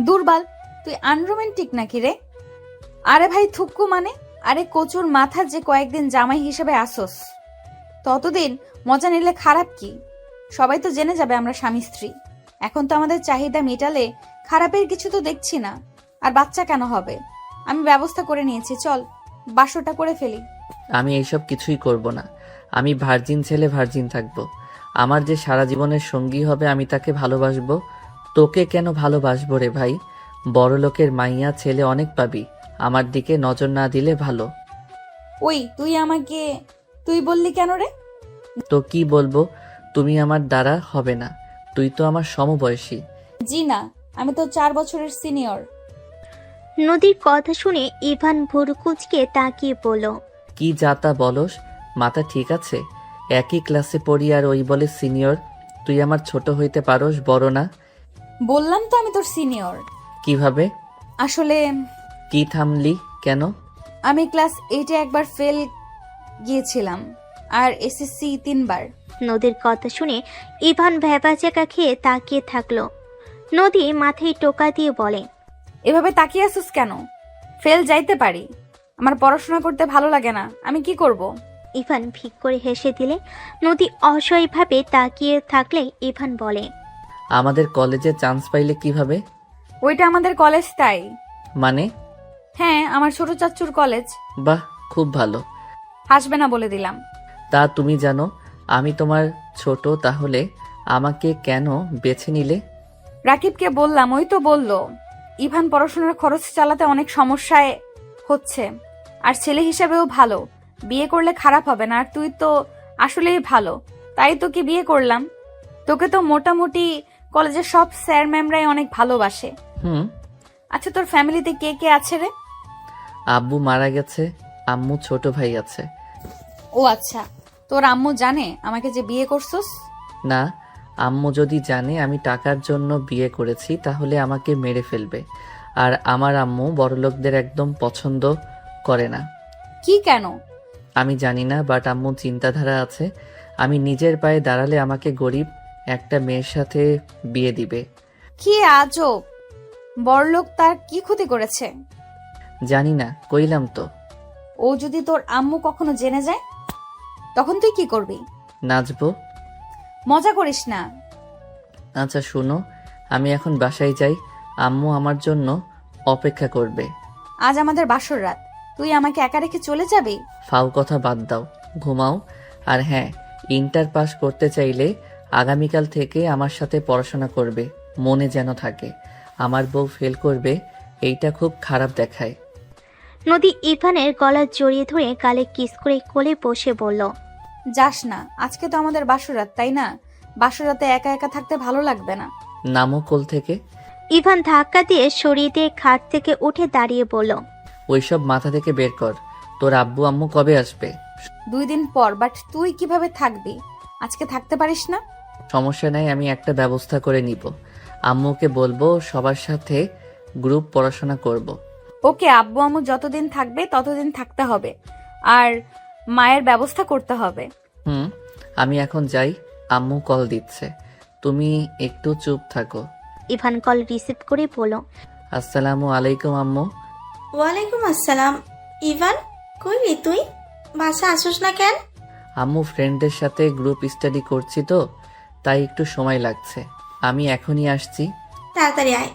দুর্বল, তুই আনরোমান্টিক নাকি রে? আরে ভাই থুক্কু মানে, আরে কচুর মাথা যে কয়েকদিন জামাই হিসেবে আসোস, ততদিন মজা নিলে খারাপ কি? সবাই তো জেনে যাবে আমরা স্বামী স্ত্রী। এখন তো আমাদের চাহিদা মেটালে খারাপের কিছু তো দেখছি না। আর বাচ্চা কেন হবে? আমি ব্যবস্থা করে নিয়েছি, চল বাসরটা করে ফেলি। আমি এইসব কিছুই করব না। আমি ভার্জিন ছেলে, ভার্জিন থাকবো। আমার যে সারা জীবনের সঙ্গী হবে আমি তাকে ভালোবাসবো। তোকে কেন ভালোবাসবো রে ভাই? বড় লোকের মাইয়া ছেলে অনেক পাবি, আমার দিকে নজর না দিলে ভালো। ওই তুই আমাকে তুই বললি কেন রে? তো কি বলবো? তুমি আমার দ্বারা হবে না, তুই তো আমার সমবয়সী। জি না, আমি তো 4 বছরের সিনিয়র। নদীর কথা শুনে ইভান ভুরু কুঁচকে তাকিয়ে বলল, কি যাতা বলস? মাথা ঠিক আছে? একই ক্লাসে পড়ি আর ওই বলে সিনিয়র। তুই আমার ছোট হইতে পারস, বড় না? বললাম তো আমি তোর সিনিয়র। কিভাবে? আসলে কি থামলি কেন? আমি ক্লাস 8-এ একবার ফেল গিয়েছিলাম, আর এসএসসি 3বার। নদীর কথা শুনে ইভান ভ্যাবাচ্যাকা খেয়ে তাকিয়ে থাকলো। নদী মাথায় টোকা দিয়ে বলে, এভাবে তাকিয়ে আসিস কেন? ফেল যাইতে পারি, আমার পড়াশোনা করতে ভালো লাগে না, আমি কি করব? ইভান ফিক করে হেসে দিলে। নদী অসহায়ভাবে তাকিয়ে থাকলে ইভান বলে, আমাদের কলেজে চান্স পাইলে কিভাবে? ওইটা আমাদের কলেজ, তাই। মানে? হ্যাঁ, আমার ছোট চাচ্চুর কলেজ। বাহ, খুব ভালো। হাসবে না বলে দিলাম। তা তুমি জানো আমি তোমার ছোট, তাহলে আমাকে কেন বেছে নিলে? রাকিবকে বললাম, ওই তো বলল ইভান পড়াশোনার খরচ চালাতে অনেক সমস্যায় হচ্ছে, আর ছেলে হিসেবেও ভালো, বিয়ে করলে খারাপ হবে না, আর তুই তো আসলেই ভালো, তাই তোকে বিয়ে করলাম। তোকে তো মোটামুটি কলেজের সব স্যার ম্যামরাই অনেক ভালোবাসে। হুম। আচ্ছা, তোর ফ্যামিলিতে কে কে আছে রে? আব্বু মারা গেছে, আম্মু ছোট ভাই আছে। ও আচ্ছা, তোর আম্মু জানে আমাকে যে বিয়ে করছস? না, আম্মু যদি জানে আমি টাকার জন্য বিয়ে করেছি তাহলে আমাকে মেরে ফেলবে। আর আমার আম্মু বড়লোকদের একদম পছন্দ করে না। কি কেন? আমি জানি না, বাট আম্মুর চিন্তাধারা আছে আমি নিজের পায়ে দাঁড়ালে আমাকে গরিব একটা মেয়ের সাথে বিয়ে দিবে। কি আজব, বড়লোক তার কি ক্ষতি করেছে? জানি না, কইলাম তো। ও যদি তোর আম্মু কখনো জেনে যায়, তখন তুই কি করবি? নাচবো। মজা করিস না। আচ্ছা শুনো, আমি এখন বাসায় যাই, আম্মু আমার জন্য অপেক্ষা করবে। আজ আমাদের বাসর রাত, তুই আমাকে একা রেখে চলে যাবি? ফাও কথা বাদ দাও, ঘুমাও। আর হ্যাঁ, ইন্টার পাস করতে চাইলে আগামীকাল থেকে আমার সাথে পড়াশোনা করবে, মনে যেন থাকে। আমার বউ ফেল করবে, এইটা খুব খারাপ দেখায়। নদী ইভানের গলা জড়িয়ে ধরে গালে কিস করে কোলে বসে বলল, যাস না, আজকে তো আমাদের বাসর রাত, তাই না? বাসর রাতে একা একা থাকতে ভালো লাগবে না। নামো কোল থেকে। ইভান ধাক্কা দিয়ে সরিয়ে দিয়ে খাট থেকে উঠে দাঁড়িয়ে বলল, ওইসব মাথা থেকে বের কর। তোর আব্বু আম্মু কবে আসবে? 2 দিন পর। বাট তুই কিভাবে থাকবি? আজকে থাকতে পারিস না? সমস্যা নাই, আমি একটা ব্যবস্থা করে নিব। আম্মুকে বলবো সবার সাথে গ্রুপ পড়াশোনা করব। ওকে, আব্বু আম্মু যতদিন থাকবে ততদিন থাকতে হবে, আর মায়ের ব্যবস্থা করতে হবে। হুম, আমি এখন যাই, আম্মু কল দিচ্ছে, তুমি একটু চুপ থাকো। ইভান কল রিসিভ করে বলল, আসসালামু আলাইকুম আম্মু। ওয়ালাইকুম আসসালাম। ইভান, কইলি তুই বাসা আসোস না কেন? আম্মু ফ্রেন্ডদের সাথে গ্রুপ স্টাডি করছি তো, তাই একটু সময় লাগছে, আমি এখনই আসছি। তাড়াতাড়ি আয়।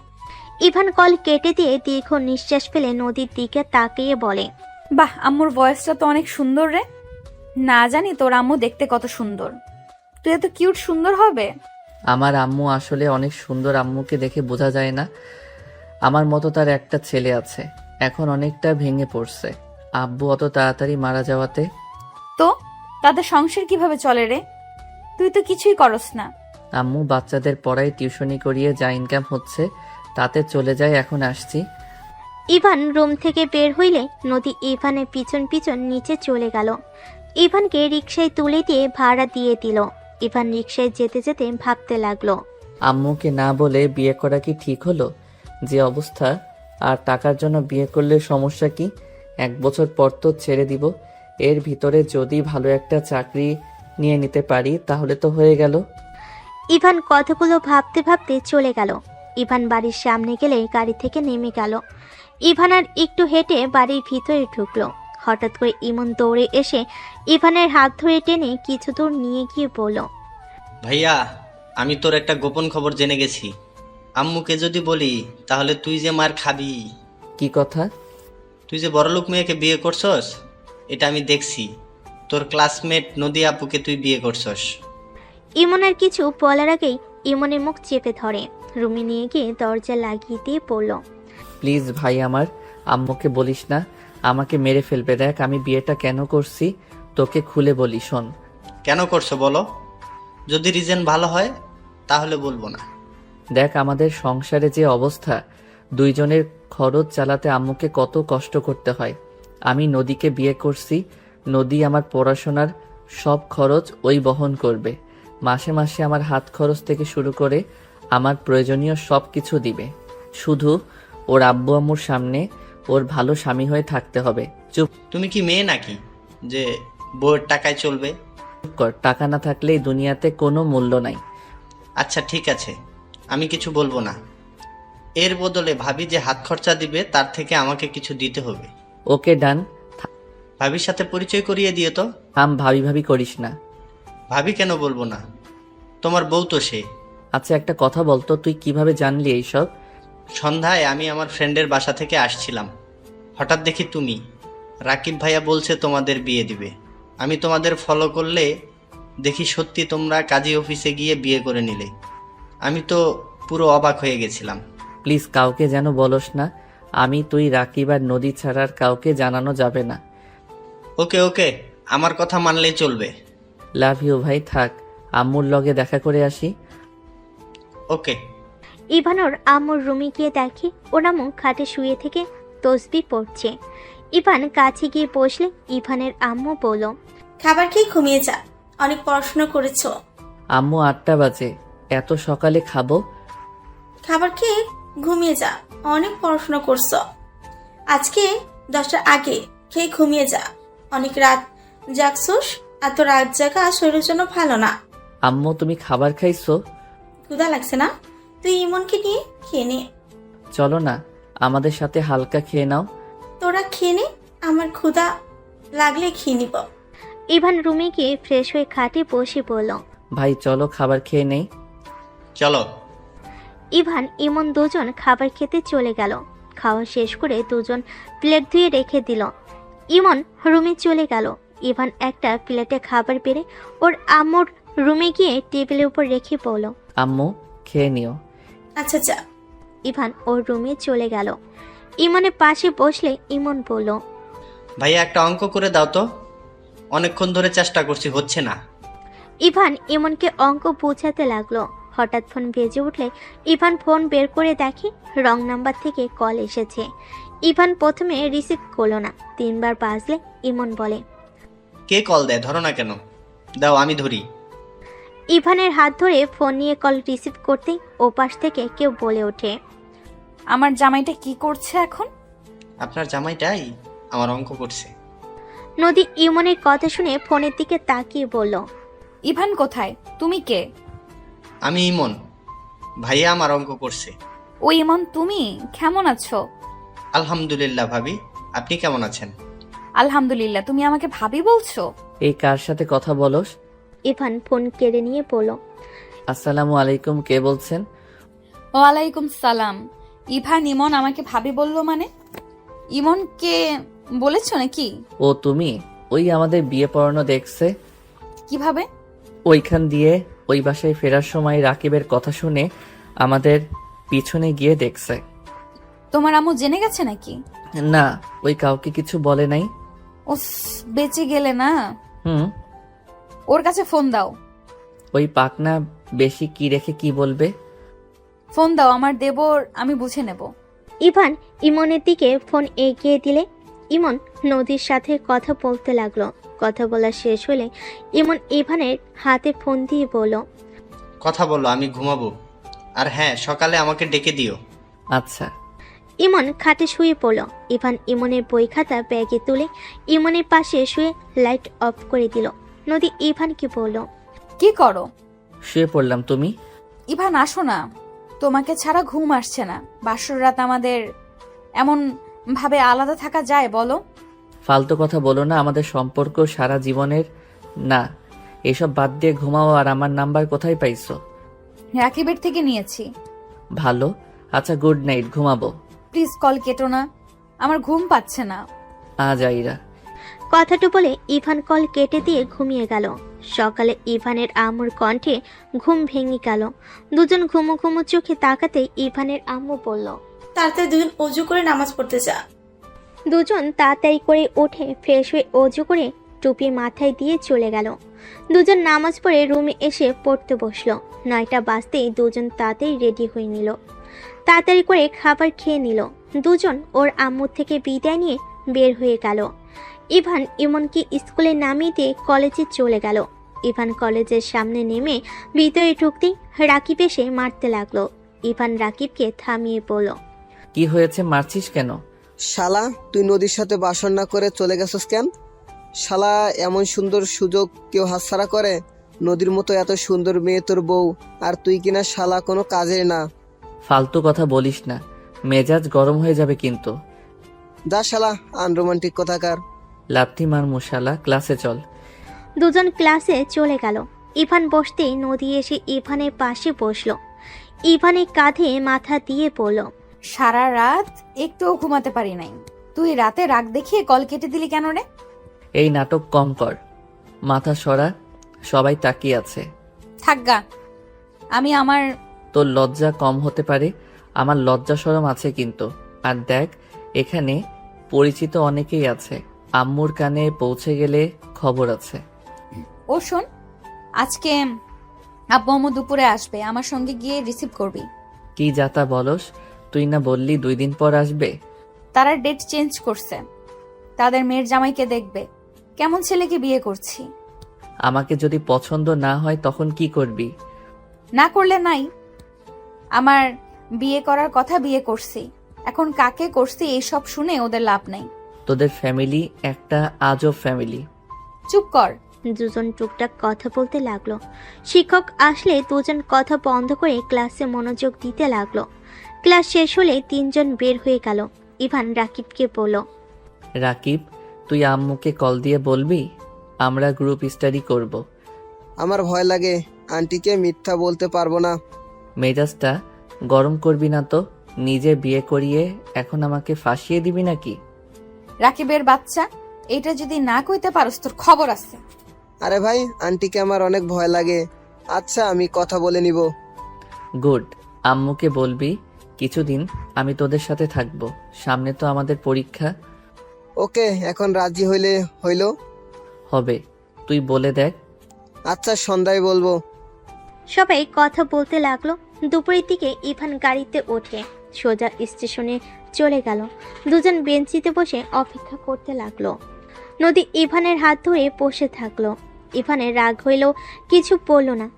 ইভান কল কেটে দিয়ে দীর্ঘ নিঃশ্বাস ফেলে নদীর দিকে তাকিয়ে বলে, বাহ, আম্মুর ভয়েসটা তো অনেক সুন্দর রে। না জানি তোর আম্মু দেখতে কত সুন্দর, তুই এত কিউট সুন্দর হবে? আমার আম্মু আসলে অনেক সুন্দর, আম্মুকে দেখে বোঝা যায় না। আমার মতো তার একটা ছেলে আছে, এখন অনেকটা ভেঙে পড়ছে আব্বু অত তাড়াতাড়ি মারা যাওয়াতে। তো তাদের সংসার কিভাবে চলে রে? তুই তো কিছুই করস না। আম্মু বাচ্চাদের পড়ায়, টিউশনি করিয়ে যা ইনকাম হচ্ছে তাতে চলে যায়, এখন আসছি। ইভান রুম থেকে বের হইলে নদী ইভানের পিছন পিছন নিচে চলে গেল। ইভানকে রিকশায় তুলে দিয়ে ভাড়া দিয়ে দিল। ইভান রিকশায় যেতে যেতে ভাবতে লাগলো, আম্মুকে না বলে বিয়ে করা কি ঠিক হলো? যে অবস্থা, আর টাকার জন্য বিয়ে করলে সমস্যা কি? 1 বছর পর তো ছেড়ে দিব, এর ভিতরে যদি ভালো একটা চাকরি নিয়ে নিতে পারি তাহলে তো হয়ে গেল। ইভান কথাগুলো ভাবতে ভাবতে চলে গেল। ইভান বাড়ির সামনে গেলে গাড়ি থেকে নেমে গেল। ইভান আর একটু হেঁটে বাড়ির ভিতরে ঢুকলো। হঠাৎ করে ইমন দৌড়ে এসে ইভানের হাত ধরে টেনে কিছু দূর নিয়ে গিয়ে বলল, ভাইয়া, আমি তোর একটা গোপন খবর জেনে গেছি। আম্মুকে যদি বলি তাহলে তুই যে মার খাবি। কি কথা? তুই যে বড়লোক মেয়েকে বিয়ে করছস, এটা আমি দেখছি। তোর ক্লাসমেট নদী আপুকে তুই বিয়ে করছস। ইমনের কিছু বলার আগেই ইমনের মুখ চেপে ধরে রুমে নিয়ে গিয়ে দরজা লাগিয়ে দিয়ে পড়ল। প্লিজ ভাই, আমার আম্মুকে বলিস না, আমাকে মেরে ফেলবে। দেখ আমি বিয়েটা কেন করছি, তোকে খুলে বলি, শোন। কেন করছো বলো? যদি রিজন ভালো হয় তাহলে বলবো না। দেখ আমাদের সংসারে যে অবস্থা, দুইজনের খরচ চালাতে আম্মুকে কত কষ্ট করতে হয়। আমি নদীকে বিয়ে করছি, নদী আমার পড়াশোনার সব খরচ ওই বহন করবে। মাসে মাসে আমার হাত খরচ থেকে শুরু করে আমার প্রয়োজনীয় সব কিছু দিবে। শুধু ওর আব্বু আম্মুর সামনে ওর ভালো স্বামী হয়ে থাকতে হবে। চুপ তুমি কি মেয়ে নাকি যে বউয়ের টাকায় চলবে? কর, টাকা না থাকলে এই দুনিয়াতে কোনো মূল্য নাই। আচ্ছা ঠিক আছে, আমি কিছু বলবো না। এর বদলে ভাবি যে হাত খরচা দিবে তার থেকে আমাকে কিছু দিতে হবে। ওকে ডান। ভাবির সাথে পরিচয় করিয়ে দিয়ে তো। থাম, ভাবি ভাবি করিস না। ভাবি কেন বলবো না? তোমার বউ তো সে। আচ্ছা একটা কথা বলতো, তুই কিভাবে জানলি এইসব? সন্ধ্যায় আমি আমার ফ্রেন্ডের বাসা থেকে আসছিলাম, হঠাৎ দেখি তুমি। রাকিব ভাইয়া বলছে তোমাদের বিয়ে দিবে। আমি তোমাদের ফলো করলে দেখি সত্যি তোমরা কাজী অফিসে গিয়ে বিয়ে করে নিলে। আমি তো পুরো অবাক হয়ে গেছিলাম। প্লিজ কাউকে যেন বলস না। আমি, তুই, রাকিব আর নদী ছাড়া আর কাউকে জানানো যাবে না। ওকে ওকে, আমার কথা মানলেই চলবে। লাভ ইউ ভাই, থাক, আম্মুর লগে দেখা করে আসি। ওকে। ইভান ওর আম্মুর রুমে গিয়ে দেখে ওর আম্মু খাটে শুয়ে থেকে তসবি পড়ছে। ইভান কাছে গিয়ে বসলে ইভানের আম্মু বলল, খাবার খেয়ে ঘুমিয়ে যা, অনেক পড়াশোনা করেছো। আম্মু 8টা বাজে, এত সকালে খাবো? খাবার খেয়ে ঘুমিয়ে যা, অনেক পড়াশোনা করছো। আজকে 10টার আগে খেয়ে ঘুমিয়ে যা, অনেক রাত জাগছোস। এত রাত জাগা শরীরের জন্য ভালো না। আম্মু তুমি খাবার খাইছো? ক্ষুধা লাগছে না? তুই ইমনকে নিয়ে খেয়ে নে। চলো না, আমাদের সাথে হালকা খেয়ে নাও। তোরা খেয়ে নে, আমার ক্ষুধা লাগলে খেয়ে নিব। ইভান রুমে গিয়ে ফ্রেশ হয়ে খাটে বসে বলল, ভাই চলো খাবার খেয়ে নেই। চলো। ইভান ইমন দুজন খাবার খেতে চলে গেল। খাওয়া শেষ করে দুজন প্লেট ধুয়ে রেখে দিল। ইমন রুমে চলে গেল। ইভান একটা প্লেটে খাবার বেড়ে ওর আম্মুর রুমে গিয়ে টেবিলের উপর রেখে বলল, আম্মু খেয়ে নিও। আচ্ছা যা। ইভান ওর রুমে চলে গেল। ইমনের পাশে বসলে ইমন বলল, ভাইয়া একটা অঙ্ক করে দাও তো, অনেকক্ষণ ধরে চেষ্টা করছি, হচ্ছে না। ইভান ইমনকে অঙ্ক বোঝাতে লাগলো। হঠাৎ ফোন বেজে উঠলে ইভান ফোন বের করে দেখে রং নাম্বার থেকে কল এসেছে। ইভান প্রথমে রিসিভ করলো না, 3 বার বাজলে ইমন বলে, কে কল দেয়, ধরো না কেন? দাও আমি ধরি। ইভানের হাত ধরে ফোন নিয়ে কল রিসিভ করতেই ওপাশ থেকে কেউ বলে ওঠে, আমার জামাইটা কি করছে এখন? আপনার জামাইটাই আমার অঙ্ক করছে। নদী ইমনের কথা শুনে ফোনের দিকে তাকিয়ে বলল, ইভান কোথায়? তুমি কে? আমি ইমন, ভাইয়া আমার অঙ্ক করছে। ও ইমন, তুমি কেমন আছো? আলহামদুলিল্লাহ ভাবি, আপনি কেমন আছেন? আলহামদুলিল্লাহ। তুমি আমাকে ভাবি বলছো? এই কার সাথে কথা বলস? ইভান ফোন কেড়ে নিয়ে বলল, আসসালামু আলাইকুম, কে বলছেন? ওয়ালাইকুম সালাম। ইভান ইমন আমাকে ভাবি বললো মানে? ইমনকে বলেছো নাকি? ও তুমি? ওই আমাদের বিয়ে পড়ানো দেখছে, কিভাবে? ওইখান দিয়ে ওই বাসায় ফেরার সময় রাকিবের কথা শুনে আমাদের পিছনে গিয়ে দেখছে। তোমার আম্মু জেনে গেছে নাকি? না, ওই কাউকে কিছু বলে নাই। ও বেঁচে গেলে না। হুম। ওর কাছে ফোন দাও। ওই পাকনা বেশি কি রেখে কি বলবে? ফোন দাও, আমার দেবর, আমি বুঝে নেব। ইভান ইমনের দিকে ফোন এগিয়ে দিলে ইমন নদীর সাথে কথা বলতে লাগলো। কথা বলা শেষ হলে ইমন ইভানের হাতে ফোন দিয়ে বলল, কথা বলো, আমি ঘুমাবো। আর হ্যাঁ, সকালে আমাকে ডেকে দিও। আচ্ছা। ইমন খাটে শুয়ে পড়ল। ইভান ইমনের বই খাতা ব্যাগে তুলে ইমনের পাশে শুয়ে লাইট অফ করে দিল। নদী ইভানকে বলল, কি করো? শুয়ে পড়লাম, তুমি? ইভান আসো না। তোমাকে ছাড়া ঘুম আসছে না। বাসর রাত আমাদের এমন ভাবে আলাদা থাকা যায় বলো? ফালতু কথা বলো না, আমাদের সম্পর্ক সারা জীবনের না। এসব বাদ দিয়ে ঘুমাও। আর আমার নাম্বার কোথায় পাইছো? রাকিবের থেকে নিয়েছি। ভালো, আচ্ছা গুড নাইট, ঘুমাবো। প্লিজ কল কেটো না, আমার ঘুম পাচ্ছে না। আজ আইরা। কথাটা বলে ইভান কল কেটে দিয়ে ঘুমিয়ে গেল। সকালে ইভানের আম্মুর কণ্ঠে ঘুম ভেঙে গেল। দুজন ঘুমো ঘুমো চোখে তাকাতে ইভানের আম্মু বলল, তাড়াতাড়ি দুজন অজু করে নামাজ পড়তে যা। দুজন তাড়াতাড়ি করে উঠে ফ্রেশ হয়ে অজু করে টুপি মাথায় দিয়ে চলে গেল। দুজন নামাজ পড়ে রুমে এসে পড়তে বসলো। 9টা বাজতেই দুজন তাড়াতাড়ি রেডি হয়ে নিল। তাড়াতাড়ি করে খাবার খেয়ে নিল। দুজন ওর আম্মুর থেকে বিদায় নিয়ে বের হয়ে গেল। ইভান ইমনকে স্কুলে নামিয়ে দিয়ে কলেজে চলে গেল। ইভান কলেজের সামনে নেমে ভিতরে ঢুকতেই রাকিব এসে মারতে লাগলো। ইভান রাকিবকে থামিয়ে বলল, কি হয়েছে, মারছিস কেন? শালা, তুই নদীর সাথে বাসর না করে চলে গেছিস কেন? শালা, এমন সুন্দর সুযোগ কেউ হাতছাড়া করে? নদীর মতো এত সুন্দর মেয়ে তোর বউ, আর তুই কিনা শালা কোনো কাজের না। ফালতু কথা বলিস না, মেজাজ গরম হয়ে যাবে কিন্তু। যা শালা, আনরোমান্টিক কথাকার। লাথি মার মশালা, ক্লাসে চল। দুজন ক্লাসে চলে গেল। ইভান বসতেই নদী এসে ইভানের পাশে বসলো। ইভানের কাঁধে মাথা দিয়ে পড়ল, সারা রাত একটুও ঘুমাতে পারি নাই। তুই রাতে রাগ দেখিয়ে কল কেটে দিলি কেন রে? এই নাটক কম কর, মাথা সরা, সবাই তাকিয়ে আছে। থাকগা, আমি আমার তোর লজ্জা কম হতে পারে, আমার লজ্জা শরম আছে কিন্তু। আর দেখ, এখানে পরিচিত অনেকেই আছে, আম্মুর কানে পৌঁছে গেলে খবর আছে। ও শোন, আজকে আব্বু আম্মু দুপুরে আসবে, আমার সঙ্গে গিয়ে রিসিভ করবি। কি যাতা বলস, তুই না বললি 2 দিন পর আসবে? তারা ডেট চেঞ্জ করছে, তাদের মেয়ের জামাইকে দেখবে। কেমন ছেলেকে বিয়ে করছি? আমাকে যদি পছন্দ না হয় তখন কি করবি? না করলে নাই। আমার বিয়ে করার কথা বিয়ে করছি, এখন কাকে করছি এইসব শুনে ওদের লাভ নাই। তোদের ফ্যামিলি একটা আজব ফ্যামিলি। চুপ কর। দুজন টুকটাক কথা বলতে লাগলো। শিক্ষক আসলে দুজন কথা বন্ধ করে ক্লাসে মনোযোগ দিতে লাগলো। ক্লাস শেষ হলে 3 জন বের হয়ে গেল। ইভান রাকিবকে বলল, রাকিব, তুই আম্মুকে কল দিয়ে বলবি আমরা গ্রুপ স্টাডি করব। আমার ভয় লাগে, আন্টিকে মিথ্যা বলতে পারবো না। মেজাজটা গরম করবি না তো, নিজে বিয়ে করিয়ে এখন আমাকে ফাঁসিয়ে দিবি নাকি? রাকিবের বাচ্চা, এটা যদি না কইতে পারস তোর খবর আছে। আরে ভাই, আন্টিকে আমার অনেক ভয় লাগে। আচ্ছা, আমি কথা বলে নিব। গুড, আম্মুকে বলবি কিছুদিন আমি তোদের সাথে থাকবো, সামনে তো আমাদের পরীক্ষা। ওকে, এখন রাজি হইলে হইল। হবে, তুই বলে দেখ। আচ্ছা, সন্ধ্যায় বলবো। সবাই কথা বলতে লাগলো। দুপুরের দিকে ইভান গাড়িতে ওঠে সোজা স্টেশনে চলে গেল। দুজন বেঞ্চিতে বসে অপেক্ষা করতে লাগলো। নদী ইভানের হাত ধরে বসে থাকলো। ইভানের রাগ হইলেও কিছু বলল না।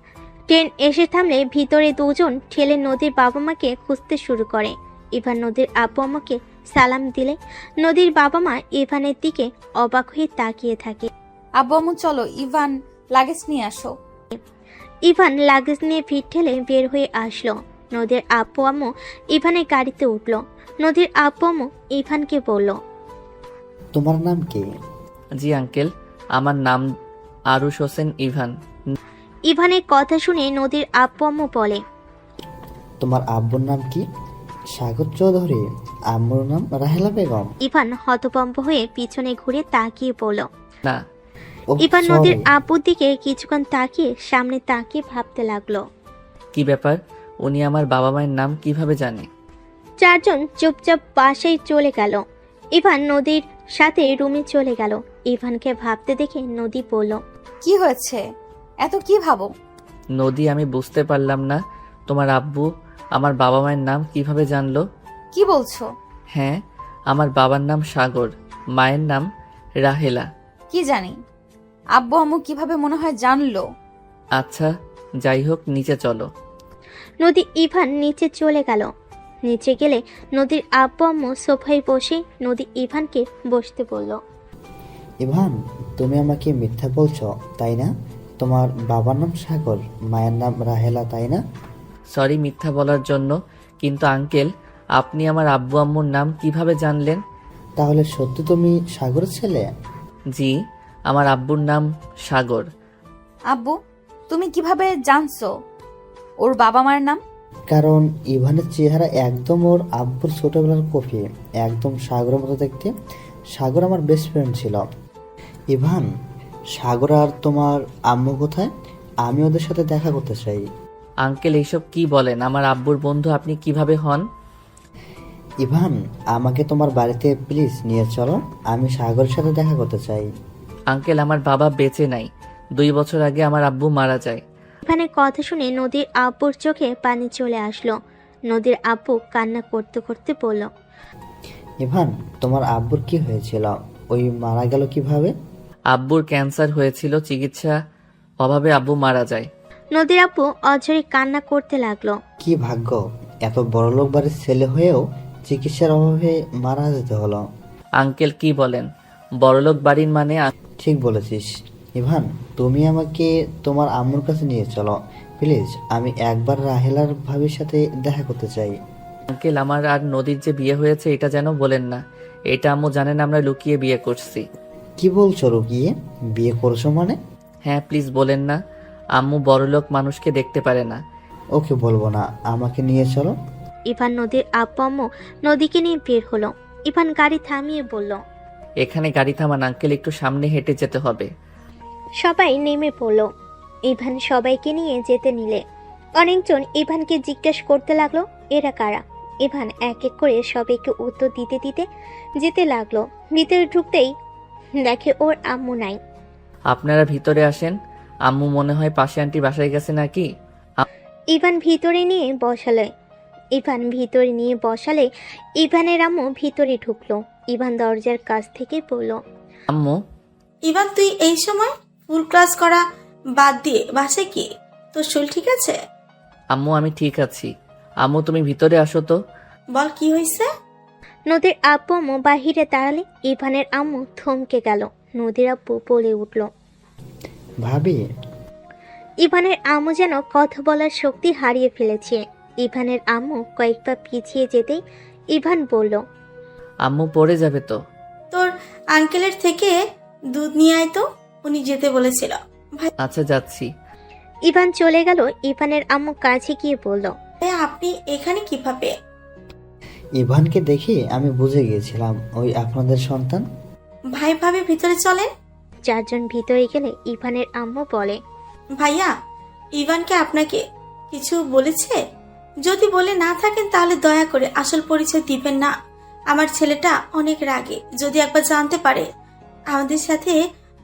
ট্রেন এসে থামলে ভিতরে দুজন ঠেলে নদীর বাবা মাকে খুঁজতে শুরু করে। ইভান নদীর আব্বু আম্মাকে সালাম দিলে নদীর বাবা মা ইভানের দিকে অবাক হয়ে তাকিয়ে থাকে। আব্বু আম্মু চলো, ইভান লাগেজ নিয়ে আসো। ইভান লাগেজ নিয়ে ভিড় ঠেলে বের হয়ে আসলো। নদীর আব্বু আম্মু ইভানের গাড়িতে উঠলো। নদীর আব্বু আম্মু ইভানকে বলল, তোমার নাম কি? জি আঙ্কেল, আমার নাম আরুষ হোসেন ইভান। ইভানের কথা শুনে নদীর আব্বু আম্মু বলে, তোমার আব্বুর নাম কি? সাগর চৌধুরী। আম্মুর নাম রাহেলা বেগম। ইভান হতভম্ব হয়ে পিছনে ঘুরে তাকিয়ে বলল। না, ওহ, ইভান sorry। নদীর আব্বুর দিকে কিছুক্ষণ তাকিয়ে সামনে তাকিয়ে ভাবতে লাগলো। কি ব্যাপার, উনি আমার বাবা মায়ের নাম কিভাবে জানে? 4 জন চুপচাপ বাসায় চলে গেল। ইভান নদীর সাথে রুমে চলে গেল। ইভানকে ভাবতে দেখে নদী বলল, কি হয়েছে, এত কি ভাবো? নদী, আমি বুঝতে পারলাম না, তোমার আব্বু আমার বাবা মায়ের নাম কিভাবে জানলো? কি বলছো? হ্যাঁ, আমার বাবার নাম সাগর, মায়ের নাম রাহেলা। কি জানি, আব্বু আম্মু কিভাবে মনে হয় জানলো। আচ্ছা, যাই হোক, নিচে চলো। নদী ইভান নিচে চলে গেল। নিচে গেলে নদীর আব্বু আম্মু সোফায় বসে নদী ইভানকে বসতে বলল। ইভান, তুমি আমাকে মিথ্যা বলছো তাই না? তোমার বাবার নাম সাগর, মায়ের নাম রাহেলা তাই না? সরি মিথ্যা বলার জন্য, কিন্তু আঙ্কেল আপনি আমার আব্বু আম্মুর নাম কিভাবে জানলেন? তাহলে সত্যি তুমি সাগরের ছেলে? জি, আমার আব্বুর নাম সাগর। আব্বু, তুমি কিভাবে জানছো ওর বাবা মার নাম? কারণ ইভানের চেহারা একদম ওর আব্বুর ছোটবেলার কপি, একদম সাগরের মতো দেখতে। সাগর আমার বেস্ট ফ্রেন্ড ছিল। ইভান, সাগর আর তোমার আম্মু কোথায়? আমি ওদের সাথে দেখা করতে চাই। আঙ্কেল এইসব কি বলেন? আমার আব্বুর বন্ধু আপনি কিভাবে হন? ইভান, আমাকে তোমার বাড়িতে প্লিজ নিয়ে চলো, আমি সাগরের সাথে দেখা করতে চাই। আঙ্কেল আমার বাবা বেঁচে নাই, 2 বছর আগে আমার আব্বু মারা যায়। ইভানের কথা শুনে নদীর আব্বুর চোখে পানি চলে আসলো। নদীর আব্বু কান্না করতে করতে বলল, ইভান, তোমার আব্বুর কি হয়েছিল? ওই মারা গেল কিভাবে? আব্বুর ক্যান্সার হয়েছিল, চিকিৎসা অভাবে আব্বু মারা যায়। নদীর আব্বু অঝরে কান্না করতে লাগলো। কি ভাগ্য, এত বড়লোক বাড়ির ছেলে হয়েও চিকিৎসার অভাবে মারা যেতে হলো। আঙ্কেল কি বলেন? বড়লোক বাড়ির মানে? ঠিক বলেছিস। ইভান, তুমি আমাকে তোমার আম্মুর কাছে নিয়ে চলো প্লিজ, আমি একবার রাহেলার ভাবির সাথে দেখা করতে চাই। আঙ্কেল আমার আর নদীর যে বিয়ে হয়েছে এটা যেন বলেন না, এটা আম্মু জানেন আমরা লুকিয়ে বিয়ে করছি। কি বলছো রুকিয়ে? বিয়ে করছো মানে? হ্যাঁ প্লিজ বলেন না, আম্মু বড়লোক মানুষকে দেখতে পারে না। ওকে বলবো না, আমাকে নিয়ে চলো। ইভান নদীর আব্বু আম্মু নদীকে নিয়ে বের হলো। ইভান গাড়ি থামিয়ে বলল, এখানে গাড়ি থামান আঙ্কেল, একটু সামনে হেঁটে যেতে হবে। সবাই নেমে পড়ল। ইভান সবাইকে নিয়ে যেতে নিলে অনেকজন ইভানকে জিজ্ঞেস করতে লাগলো এরা কারা। ইভান এক এক করে সবাইকে উত্তর দিতে দিতে যেতে লাগলো। ভিতরে ঢুকতেই দেখে ওর আম্মু নাই। আপনারা ভিতরে আসেন, আম্মু মনে হয় পাশে আন্টি বাসায় গেছে নাকি। ইভান ভিতরে নিয়ে বসালে ইভানের আম্মু ভিতরে ঢুকলো। ইভান দরজার কাছ থেকে বলল, আম্মু। ইভান, তুই এই সময় ফুল ক্লাস করা বাদ দিয়ে বাসায় কি? তোর শরীর ঠিক আছে? আম্মু আমি ঠিক আছি। আম্মু তুমি ভিতরে আসো তো। বল কি হয়েছে? নদীর আব্বু আম্মু বাহিরে দাঁড়ালে ইভানের আম্মু থমকে গেল। নদীর আব্বু বলে উঠল, ভাবি। ইভানের আম্মু যেন কথা বলার শক্তি হারিয়ে ফেলেছে। ইভানের আম্মু কয়েক পা পিছিয়ে যেতেই ইভান বলল, আম্মু পড়ে যাবে তো। তোর আঙ্কেলের থেকে দুধ নিয়ে আয় তো, উনি যেতে বলেছিল। ভাই, আচ্ছা যাচ্ছি। ইভান চলে গেল। ইভানের আম্মু কাছে গিয়ে বলল, আপনি এখানে কিভাবে? ইভানকে দেখে আমি বুঝে গিয়েছিলাম ওই আপনাদের সন্তান। ভাই ভাবি ভিতরে চলেন। চারজন ভিতরে গেলে ইভানের আম্মু বলে, ভাইয়া, ইভানকে আপনাকে কিছু বলেছে? যদি বলে না থাকেন তাহলে দয়া করে আসল পরিচয় দিবেন না। আমার ছেলেটা অনেক রাগে, যদি একবার জানতে পারে আমাদের সাথে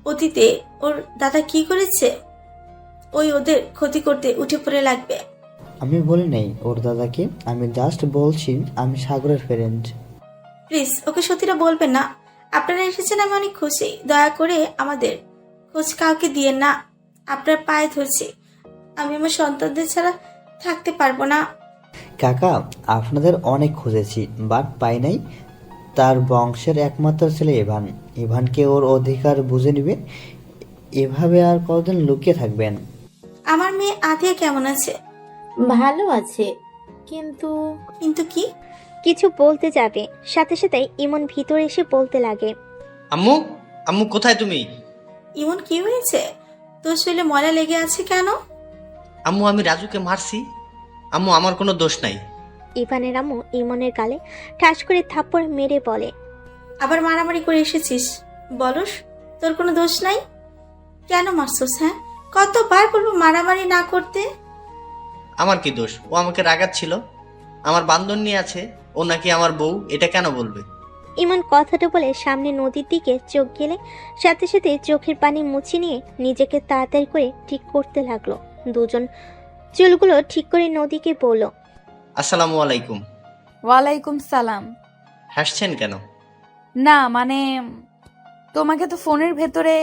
অতীতে ওর দাদা কি করেছে, ওই ওদের ক্ষতি করতে উঠে পড়ে লাগবে। আমি বলি নাই ওর দাদাকে, আমি জাস্ট বলছি আমি সাগরের ফ্রেন্ড। প্লিজ ওকে সত্যিটা বলবেন না। আপনারা এসেছেন, আমি অনেক খুশি। দয়া করে আমাদের খোঁজ কাউকে দিয়েন না, আপনার পায়ে ধরছি। আমি আমার সন্তানদের ছাড়া থাকতে পারবো না। কাকা, আপনাদের অনেক খুঁজেছি বাট পাই নাই। তার বংশের একমাত্র ছেলে ইভান। ইভানকে ওর অধিকার বুঝে নিবে। এভাবে আর কতদিন লুকিয়ে থাকবেন? আমার মেয়ে আধিয়া কেমন আছে? ভালো আছে, কিন্তু কিন্তু কি? কিছু বলতে যাবে, সাথে সাথে ইমন ভিতরে এসে বলতে লাগে, আম্মু, আম্মু কোথায় তুমি? ইমন কি হয়েছে? তোর শরীরে ময়লা লেগে আছে কেন? আম্মু আমি রাজুকে মারছি। আম্মু আমার কোনো দোষ নাই। ইভানের আম্মু ইমনের গালে ঠাস করে থাপ্পড় মেরে বলে, আবার মারামারি করে এসেছিস? বলস তোর কোনো দোষ নাই? কেন মারছস? হ্যাঁ, কতবার বলবো মারামারি না করতে। আমার কি দোষ? ও আমাকে রাগাচ্ছিল। আমার বান্ধন নিয়ে আছে, ও নাকি আমার বউ, এটা কেন বলবে? ইমন কথাটা বলে সামনে নদীর দিকে চোখ গেলে সাথে সাথে চোখের পানি মুছে নিয়ে নিজেকে তাড়াতাড়ি করে ঠিক করতে লাগলো। দুজন চুলগুলো ঠিক করে নদীকে বলল, আসসালামু আলাইকুম। ওয়ালাইকুম সালাম। হাসছেন কেন? না মানে, তোমাকে তো ফোনের ভেতরে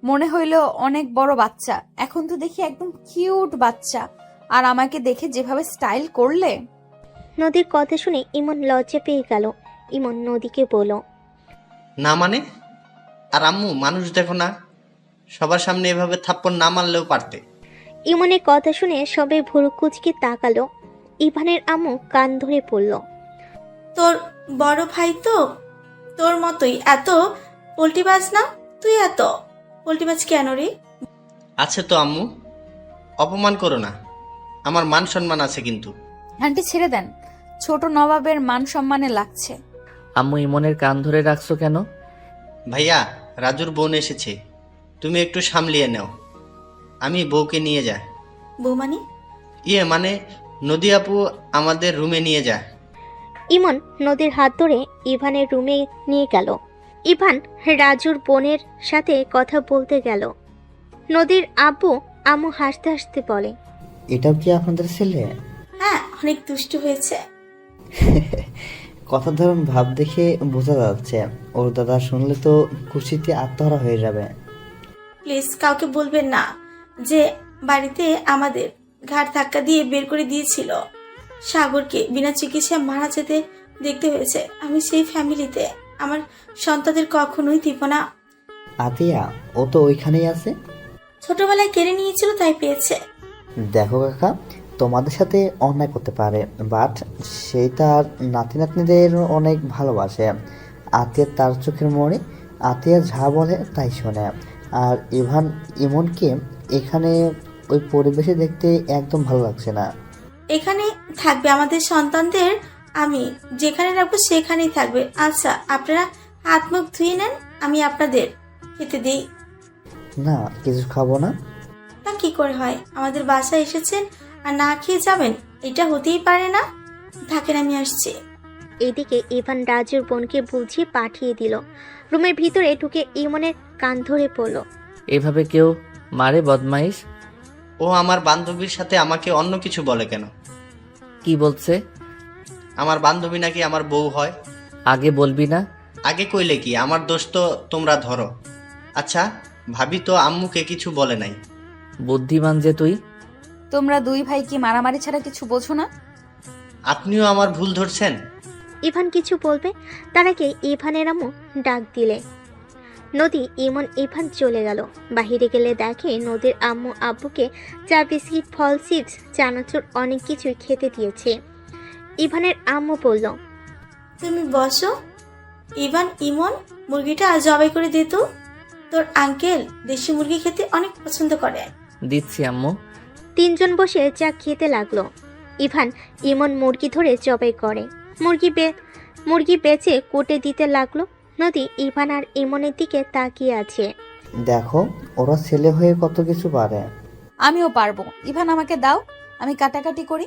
মনে হইলো অনেক বড় বাচ্চা, এখন তো দেখি একদম কিউট বাচ্চা। আর আমাকে দেখে যেভাবে স্টাইল করলে। নদীর কথা শুনে ইমন লজ্জা পেয়ে গেল। ইমন নদীকে বলল, না মানে? আর আম্মু মানুষ দেখো না, সবার সামনে এভাবে থাপ্পড় না মারলেও পারতে। ইমনের কথা শুনে সবাই ভুরু কুচকে তাকালো। ইভানের আম্মু কান ধরে পড়ল। তোর বড় ভাই তো তোর মতোই এত পোল্টিবাজ না? তুই এত পোল্টিবাজ কেন রে? আছে তো আম্মু, অপমান করো না, আমার মান সম্মান আছে কিন্তু। আন্টি ছেড়ে দেন, ছোট নবাবের মান সম্মানে লাগছে। আম্মু ইমনের কান ধরে রাখছো কেন? ভাইয়া, রাজুর বোন এসেছে, তুমি একটু সামলিয়ে নাও, আমি বউকে নিয়ে যাই। বৌমানি? মানে নদী আপু আমাদের রুমে নিয়ে যায়। ইমন নদীর হাত ধরে ইভানের রুমে নিয়ে গেল। ইভান রাজুর বোনের সাথে কথা বলতে গেল। নদীর আব্বু আম্মু হাসতে হাসতে বলে, এটাও কি আপনাদের ছেলে? হ্যাঁ, অনেক দুষ্টু হয়েছে। কথা ধরুন ভাব দেখে বোঝা যাচ্ছে ওর দাদা শুনলে তো খুশিতে আত্মহারা হয়ে যাবে। প্লিজ কাউকে বলবেন না যে বাড়িতে আমাদের ঘাড় ধাক্কা দিয়ে বের করে দিয়েছিল। সাগরকে বিনা চিকিৎসায় মারা যেতে দেখতে হয়েছে। আমি সেই ফ্যামিলিতে আমার সন্তানদের কখনোই দিব না। আতিয়া, ও তো ওইখানেই আছে। ছোটবেলায় কেড়ে নিয়েছিল, তাই পেয়েছে। দেখো কাকা, তোমাদের সাথে অন্যায় করতে পারে, বাট সেই তার নাতি নাতনিদের অনেক ভালোবাসে। আতিয়া তার চোখের মনে, আতিয়া যা বলে তাই শোনে। আর ইমনকে এখানে ওই পরিবেশে দেখতে একদম ভালো লাগছে না। এখানে থাকবে আমাদের সন্তানদের, আমি যেখানে রাখবো সেখানেই থাকবে। আচ্ছা, আপনারা হাত মুখ ধুয়ে নেন, আমি আপনাদের খেতে দিই। না, কিছু খাবো না। তা কি করে হয়? আমাদের বাসায় এসেছেন আর না খেয়ে যাবেন? এটা হতেই পারে না। থাকেন, আমি আসছি। এদিকে ইভান রাজুর বোনকে বুঝিয়ে পাঠিয়ে দিল। রুমের ভিতরে ঢুকে ইমনের কান ধরে পড়ল। এভাবে কেউ মারে বদমাইশ? ও আমার বান্ধবীর সাথে আমাকে অন্য কিছু বলে কেন? কি বলছে? আমার বান্ধবী নাকি আমার বউ হয়। আগে বলবি না? আগে কইলে কি, আমার দোষ তো তোমরা ধরো। আচ্ছা, ভাবি তো আম্মুকে কিছু বলে নাই। বুদ্ধিমান যে তুই। তোমরা দুই ভাই কি মারামারি ছাড়া কিছু বোঝো না? আপনিও আমার ভুল ধরছেন। ইভান কিছু বলবে তার আগে ইভানের আম্মু ডাক দিলে। নদী ইমন ইভান চলে গেল। বাহিরে গেলে দেখে নদীর আম্মু আব্বুকে চা, বিস্কিট, ফল, চিপস, চানাচুর অনেক কিছুই খেতে দিয়েছে। ইভানের আম্মু বলল, তুমি বসো। ইমন মুরগিটা জবাই করে দে তো। তোর আঙ্কেল দেশি মুরগি খেতে অনেক পছন্দ করে। দিচ্ছি আম্মু। তিনজন বসে চা খেতে লাগলো। ইভান ইমন মুরগি ধরে জবাই করে। মুরগি বেচে কোটে দিতে লাগলো। নদী ইভান আর ইমনের দিকে তাকিয়ে আছে। দেখো, ওরা ছেলে হয়ে কত কিছু পারে। আমিও পারবো। ইভান আমাকে দাও, আমি কাটাকাটি করি।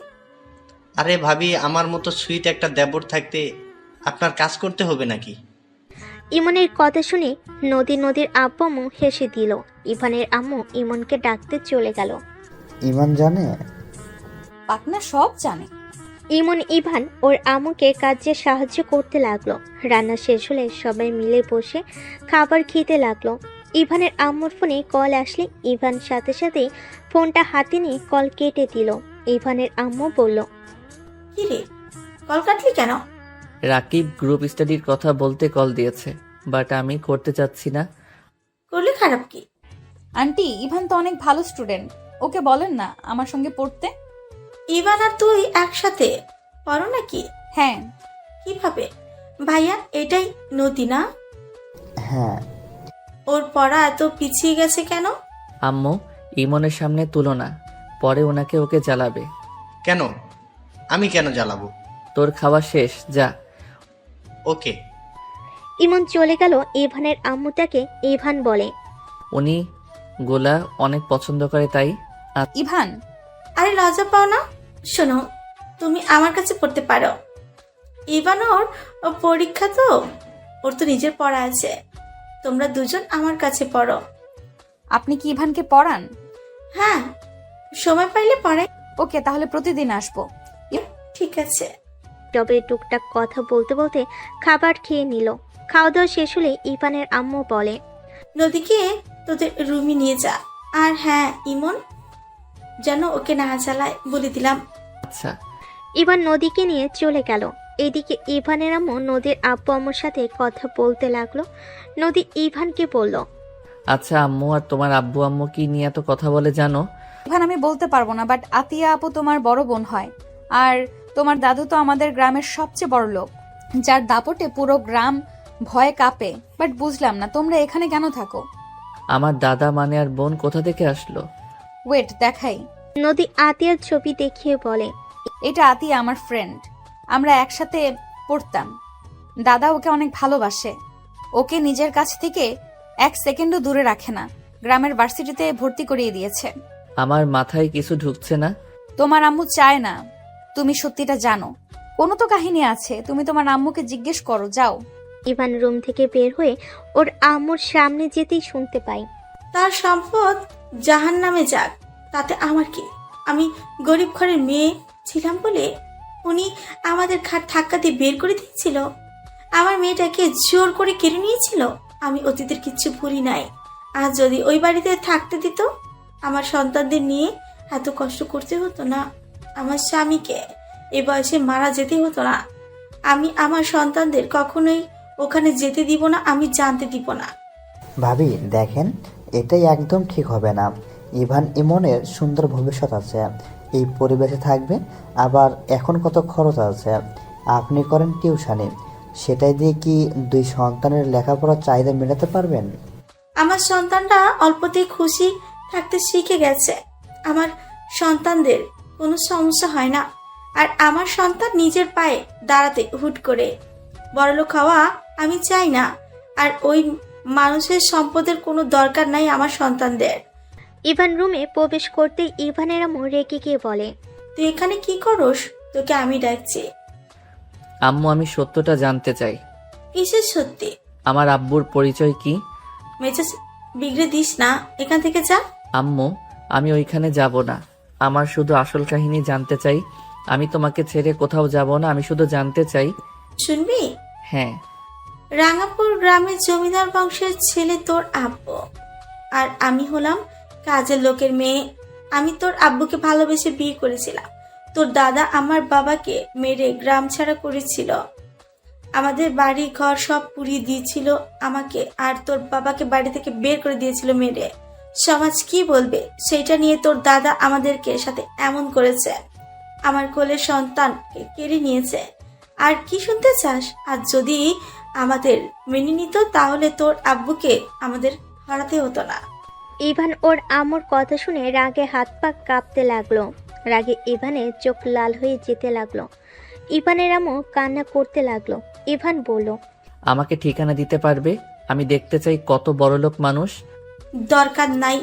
আরে ভাবি, আমার মতো সুইট একটা দেবর থাকতে আপনার কাজ করতে হবে নাকি? ইমনের কথা শুনে নদীর আব্বু আম্মু হেসে দিল। ইভানের আম্মু ইমনকে ডাকতে চলে গেল। ইমান জানে? পাকনা সব জানে। ইভান ওর আম্মুকে কাজে সাহায্য করতে লাগলো। রান্না শেষ হলে সবাই মিলে বসে খাবার খেতে লাগলো। ইভানের আম্মুর ফোনে কল আসলে ইভান সাথে সাথেই ফোনটা হাতে নিয়ে কল কেটে দিল। ইভানের আম্মু বলল, কি রে, কল কাটলি কেন? রাকিব গ্রুপ স্টাডির কথা বলতে কল দিয়েছে, বাট আমি করতে চাচ্ছি না। করলে খারাপ কি? আন্টি, ইভান তো অনেক ভালো স্টুডেন্ট, ওকে বলেন না আমার সঙ্গে পড়তে। ইভান আর তুই একসাথে পড়ো নাকি? হ্যাঁ। কিভাবে? ভাইয়া, এটাই নদী না? হ্যাঁ। ওর পড়া এত পিছিয়ে গেছে কেন? আম্মু, ইমনের সামনে তুলো না, পরে ওকে জ্বালাবে। কেন? আমি কেন জ্বালাবো? তোর খাওয়া শেষ, যা। ওকে। ইমন চলে গেল। ইভানের আম্মু তাকে ইভান বলে, উনি গোলা অনেক পছন্দ করে তাই। ইভান, আরে লজ্জা পাও না? শোনো, তুমি আমার কাছে পড়তে পারো। ইভান ওর পরীক্ষা তো, ওর তো নিজের পড়া আছে। তোমরা দুজন আমার কাছে পড়ো। আপনি কি ইভানকে পড়ান? হ্যাঁ, সময় পাইলে পড়াই। ওকে, তাহলে প্রতিদিন আসবো। ঠিক আছে। তবে টুকটাক কথা বলতে বলতে খাবার খেয়ে নিল। খাওয়া দাওয়া শেষ হলে ইভানের আম্মু বলে, নদীকে তোদের রুমে নিয়ে যা। আর হ্যাঁ, ইমন যেন ওকে না জ্বালায় বলে দিলাম। আচ্ছা। ইভান নদীকে নিয়ে চলে গেল। এদিকে ইভানের আম্মু নদীর আব্বু আম্মুর সাথে কথা বলতে লাগলো। নদী ইভানকে বলল, আচ্ছা আম্মু, আর তোমার আব্বু আম্মু কি নিয়ে এত কথা বলে জানো? ইভান, আমি বলতে পারবো না, বাট আতিয়া আপু তোমার বড় বোন হয়। আর তোমার দাদু তো আমাদের গ্রামের সবচেয়ে বড় লোক, যার দাপটে পুরো গ্রাম ভয়ে কাঁপে। বাট বুঝলাম না তোমরা এখানে কেন থাকো। আমার দাদা মানে আর বোন কোথা থেকে আসলো? ওয়েট দেখাই। নদী আতিয়ার ছবি দেখিয়ে বলে। এটা আতিয়া আমার ফ্রেন্ড, আমরা একসাথে পড়তাম। দাদা ওকে অনেক ভালোবাসে, ওকে নিজের কাছ থেকে এক সেকেন্ডও দূরে রাখে না। গ্রামের ভার্সিটিতে ভর্তি করিয়ে দিয়েছে। আমার মাথায় কিছু ঢুকছে না। তোমার আম্মু চায় না তুমি সত্যিটা জানো। কোনো তো কাহিনী আছে, তুমি তোমার আম্মুকে জিজ্ঞেস করো, যাও। ইভান রুম থেকে বের হয়ে ওর আম্মুর সামনে যেতেই শুনতে পাই। তার সম্পদ জাহান নামে যাক, তাতে আমার কি? আমি গরিব ঘরের মেয়ে ছিলাম বলে উনি আমাদের ঘাট ধাক্কা দিয়ে বের করে দিয়েছিল। আমার মেয়েটাকে জোর করে কেড়ে নিয়েছিল। আমি অতীতের কিচ্ছু ভুলি নাই। আর যদি ওই বাড়িতে থাকতে দিত, আমার সন্তানদের নিয়ে এত কষ্ট করতে হতো না। আমার স্বামীকে এ বয়সে মারা যেতে হতো না। আমি আমার সন্তানদের কখনোই ওখানে যেতে দিব না, আমি জানতে দিব না। ভাবি দেখেন, এটাই একদম ঠিক হবে না। ইভান ইমনের সুন্দর ভবিষ্যৎ আছে, এই পরিবেশে থাকবে। আবার এখন কত খরচ আছে, আপনি করেন টিউশনি, সেটাই দিয়ে কি 2 সন্তানের লেখাপড়ার চাহিদা মেটাতে পারবেন? আমার সন্তানরা অল্পতেই খুশি থাকতে শিখে গেছে। আমার সন্তানদের কোনো সমস্যা হয় না। আর আমার সন্তান নিজের পায়ে দাঁড়াতে হুট করে বড়লোক হওয়া আমি চাই না। আর ওই মানুষের সম্পদের কোনো দরকার নাই আমার সন্তানদের। ইভান রুমে প্রবেশ করতেই ইভানের আম্মু রেগে গিয়ে বলে। তুই এখানে কি করস? তোকে আমি ডাকছি। আম্মু, আমি সত্যটা জানতে চাই। কিসের সত্যি? আমার আব্বুর পরিচয় কি? মেজাজ বিগড়ে দিস না, এখান থেকে যা। আম্মু, আমি ওইখানে যাব না। আমার শুধু আসল কাহিনী জানতে চাই। আমি তোমাকে ছেড়ে কোথাও যাব না, আমি শুধু জানতে চাই। শুনবি? হ্যাঁ। রাঙাপুর গ্রামের জমিদার বংশের ছেলে তোর আব্বু, আর আমি হলাম কাজের লোকের মেয়ে। আমি তোর আব্বুকে ভালোবেসে বিয়ে করেছিলাম। তোর দাদা আমার বাবাকে মেরে গ্রাম ছাড়া করেছিল। আমাদের বাড়ি ঘর সব পুড়িয়ে দিয়েছিল আমাকে, আর তোর বাবাকে বাড়ি থেকে বের করে দিয়েছিল মেরে। সমাজ কি বলবে সেটা নিয়ে তোর দাদা আমাদেরকে সাথে এমন করেছে। আমার কোলের সন্তানকে কেড়ে নিয়েছে। আর কি শুনতে চাস? আর যদি আমাদের মেনে নিত, তাহলে তোর আব্বুকে আমাদের হারাতে হতো না। ইভান ওর আম্মুর কথা শুনে রাগে হাত পা কাঁপতে লাগলো। রাগে ইভানের চোখ লাল হয়ে যেতে লাগলো। ইভানের আম্মু কান্না করতে লাগলো। ইভান বলল, আমাকে ঠিকানা দিতে পারবে? আমি দেখতে চাই কত বড়লোক মানুষ। দরকার নাই।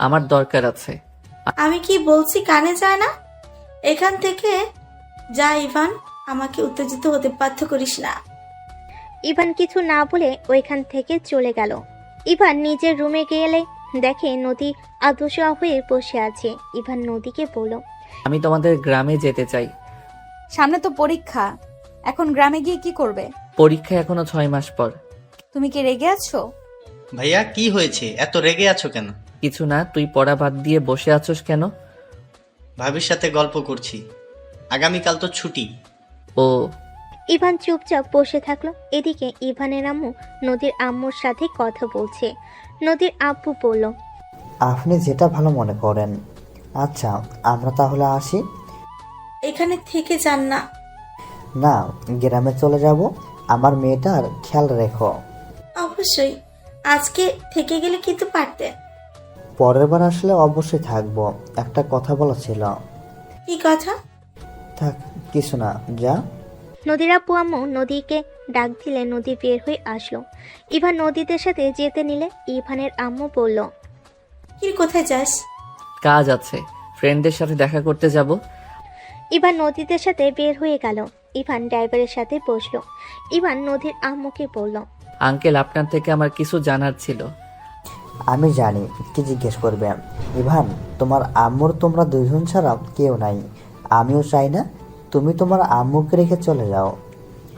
আমার দরকার আছে। আমি কি বলছি কানে যায় না? এখান থেকে যা ইভান, আমাকে উত্তেজিত হতে বাধ্য করিস না। ইভান কিছু না বলে ওইখান থেকে চলে গেল। ইভান নিজের রুমে গেলে দেখে নদী আদশা হয়ে বসে আছে। ইভান নদীকে বলল, আমি তোমাদের গ্রামে যেতে চাই। সামনে তো পরীক্ষা, এখন গ্রামে গিয়ে কি করবে? পরীক্ষা এখনো 6 মাস পর। তুমি কি রেগে আছো? ভাইয়া কি হয়েছে? এত রেগে আছো কেন? কিছু না, তুই পড়া বাদ দিয়ে বসে আছোস কেন? ভাবির সাথে গল্প করছি, আগামীকাল তো ছুটি। ও। ইভান চুপচাপ বসে থাকলো। এদিকে ইভানের আম্মু নদীর আম্মুর সাথে কথা বলছে। নদীর আব্বু বলল, আপনি যেটা ভালো মনে করেন। আচ্ছা, আমরা তাহলে আসি। এখানে থেকে যান না। না, গ্রামে চলে যাব। আমার মেয়েটার খেয়াল রেখো। অবশ্যই, আজকে থেকে গেলে কিন্তু পারতে। পরের বার আসলে অবশ্যই থাকবো। একটা কথা বলা ছিল। কি কথা? থাক, কিছু না, যা। নদীর আব্বু আম্মু নদীকে ডাক দিলে নদী বের হয়ে আসলো। ইভান নদীদের সাথে যেতে নিলে ইভানের আম্মু বলল, কি কোথায় যাস? কাজ আছে, ফ্রেন্ডদের সাথে দেখা করতে যাব। ইভান নদীদের সাথে বের হয়ে গেল। ইভান ড্রাইভারের সাথে বসলো। ইভান নদীর আম্মুকে বলল, আঙ্কেল, আপনার থেকে আমার কিছু জানার ছিল। আমি জানি কি জিজ্ঞেস করবে। ইভান, তোমার আম্মুর তোমরা 2 জন ছাড়া কেউ নাই। আমিও চাই না তুমি তোমার আম্মুকে রেখে চলে যাও।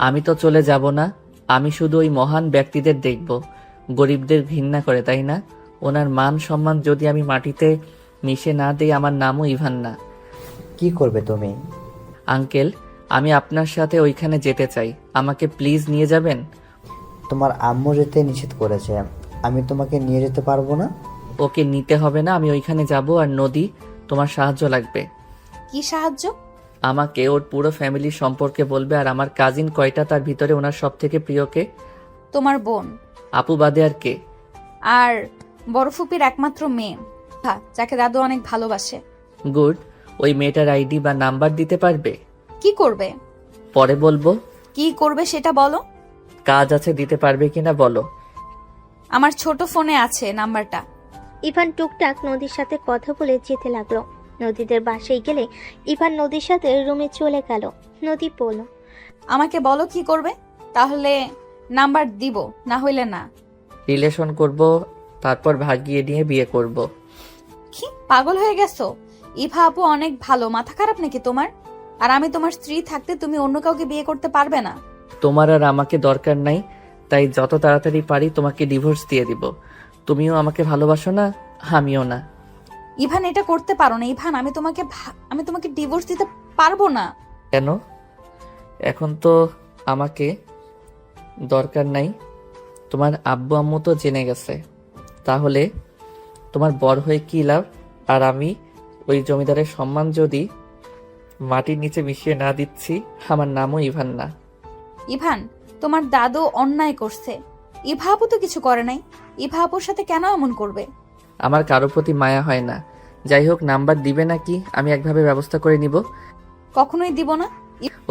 আমি তো চলে যাব না, আমি শুধু ওই মহান ব্যক্তিদের দেখব। গরিবদের ঘৃণা করে, তাই না? ওনার মান সম্মান যদি আমি মাটিতে মিশে না দেই, আমার নামও ইভান না। কি করবে তুমি? আঙ্কেল, আমি আপনার সাথে ওইখানে যেতে চাই, আমাকে প্লিজ নিয়ে যাবেন। তোমার আম্মু যেতে নিষেধ করেছে, আমি তোমাকে নিয়ে যেতে পারবো না। ওকে নিতে হবে না, আমি ওইখানে যাব। আর নদী, তোমার সাহায্য লাগবে। কি সাহায্য? আমাকে ওর পুরো ফ্যামিলির সম্পর্কে বলবে, আর আমার কাজিন কয়টা তার ভিতরে ওনার সব থেকে প্রিয়কে? তোমার বোন আপু বাদে আর কে? আর বড় ফুপির একমাত্র মেয়ে, যাকে দাদু অনেক ভালোবাসে। গুড। ওই মেয়েটার আইডি বা নাম্বার দিতে পারবে? কি করবে? পরে বলবো। কি করবে সেটা বলো। কাজ আছে, দিতে পারবে কিনা বলো। আমার ছোট ফোনে আছে নাম্বারটা। ইভান টুকটাক নদীর সাথে কথা বলে যেতে লাগলো। নদীদের বাসায় গেলে ইভান নদীর সাথে রুমে চলে গেল। নদী বলল, আমাকে বলো কি করবে, তাহলে নাম্বার দিব, না হইলে না। রিলেশন করব, তারপর ভাগিয়ে নিয়ে বিয়ে করব। কি পাগল হয়ে গেছো? ইভা আপু অনেক ভালো, মাথা খারাপ নাকি তোমার? আর আমি তোমার স্ত্রী থাকতে তুমি অন্য কাউকে বিয়ে করতে পারবে না। তোমার আর আমাকে দরকার নাই, তাই যত তাড়াতাড়ি পারি তোমাকে ডিভোর্স দিয়ে দিব। তুমিও আমাকে ভালোবাসো না, আমিও না। ইভান এটা করতে পারো না। ইভান, আমি তোমাকে ডিভোর্স দিতে পারবো না। কেন? এখন তো আমাকে দরকার নাই, তোমার আব্বু আম্মু তো জেনে গেছে। তাহলে তোমার বর হয়ে কি লাভ? আর আমি ওই জমিদারের সম্মান যদি মাটির নিচে মিশিয়ে না দিচ্ছি, আমার নামও ইভান না। ইভান, তোমার দাদু অন্যায় করছে। ইভা আপু তো কিছু করে নাই। ইভা আপুর সাথে কেন এমন করবে? আমার কারো প্রতি মায়া হয় না। যাই হোক, নাম্বার দিবে নাকি আমি একভাবে ব্যবস্থা করে নিব। কখনোই দিব না।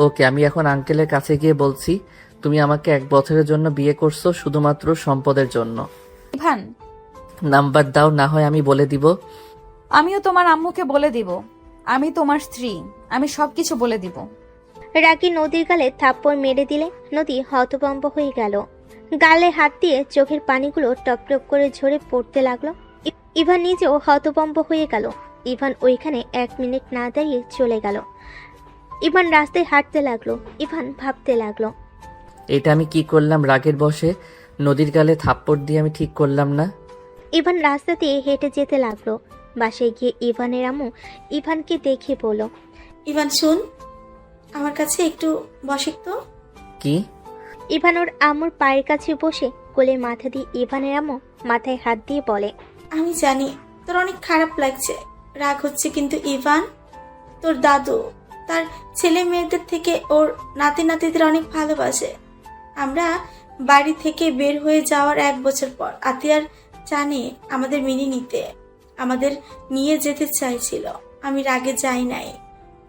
ওকে, আমি এখন আঙ্কেলের কাছে গিয়ে বলছি তুমি আমাকে 1 বছরের জন্য বিয়ে করছো শুধুমাত্র সম্পদের জন্য। ইভান, নাম্বার দাও, না হয় আমি বলে দিব। আমিও তোমার আম্মুকে বলে দিব। আমি তোমার স্ত্রী, আমি সবকিছু বলে দিব। রাগী নদীর গালে থাপ্পড় মেরে দিলে নদী হতভম্ব হয়ে গেল। গালে হাত দিয়ে চোখের পানিগুলো টপ টপ করে ঝরে পড়তে লাগলো। ইভান নিজেও হতভম্ব হয়ে গেল। ইভান ওইখানে 1 মিনিট না দাঁড়িয়ে চলে গেল। ইভান রাস্তায় হাঁটতে লাগলো। ইভান ভাবতে লাগলো, এটা আমি কি করলাম? রাগের বশে নদীর গালে থাপ্পড় দিয়ে আমি ঠিক করলাম না। ইভান রাস্তা দিয়ে হেঁটে যেতে লাগলো। বাসায় গিয়ে ইভানের আম্মু ইভানকে দেখে বলল, ইভান শুন, আমার কাছে একটু বসে তো। কি? ইভান ওর আম্মুর পায়ের কাছে বসে কোলে মাথা দিয়ে ইভানের আম্মু মাথায় হাত দিয়ে বলে, আমি জানি তোর অনেক খারাপ লাগছে, রাগ হচ্ছে, কিন্তু ইভান তোর দাদু তার ছেলে মেয়েদের থেকে ওর নাতি নাতিদের অনেক ভালোবাসে। আমরা বাড়ি থেকে বের হয়ে যাওয়ার 1 বছর পর আতিয়ার জানে আমাদের মেনে নিতে, আমাদের নিয়ে যেতে চাইছিল। আমি রাগে যাই নাই,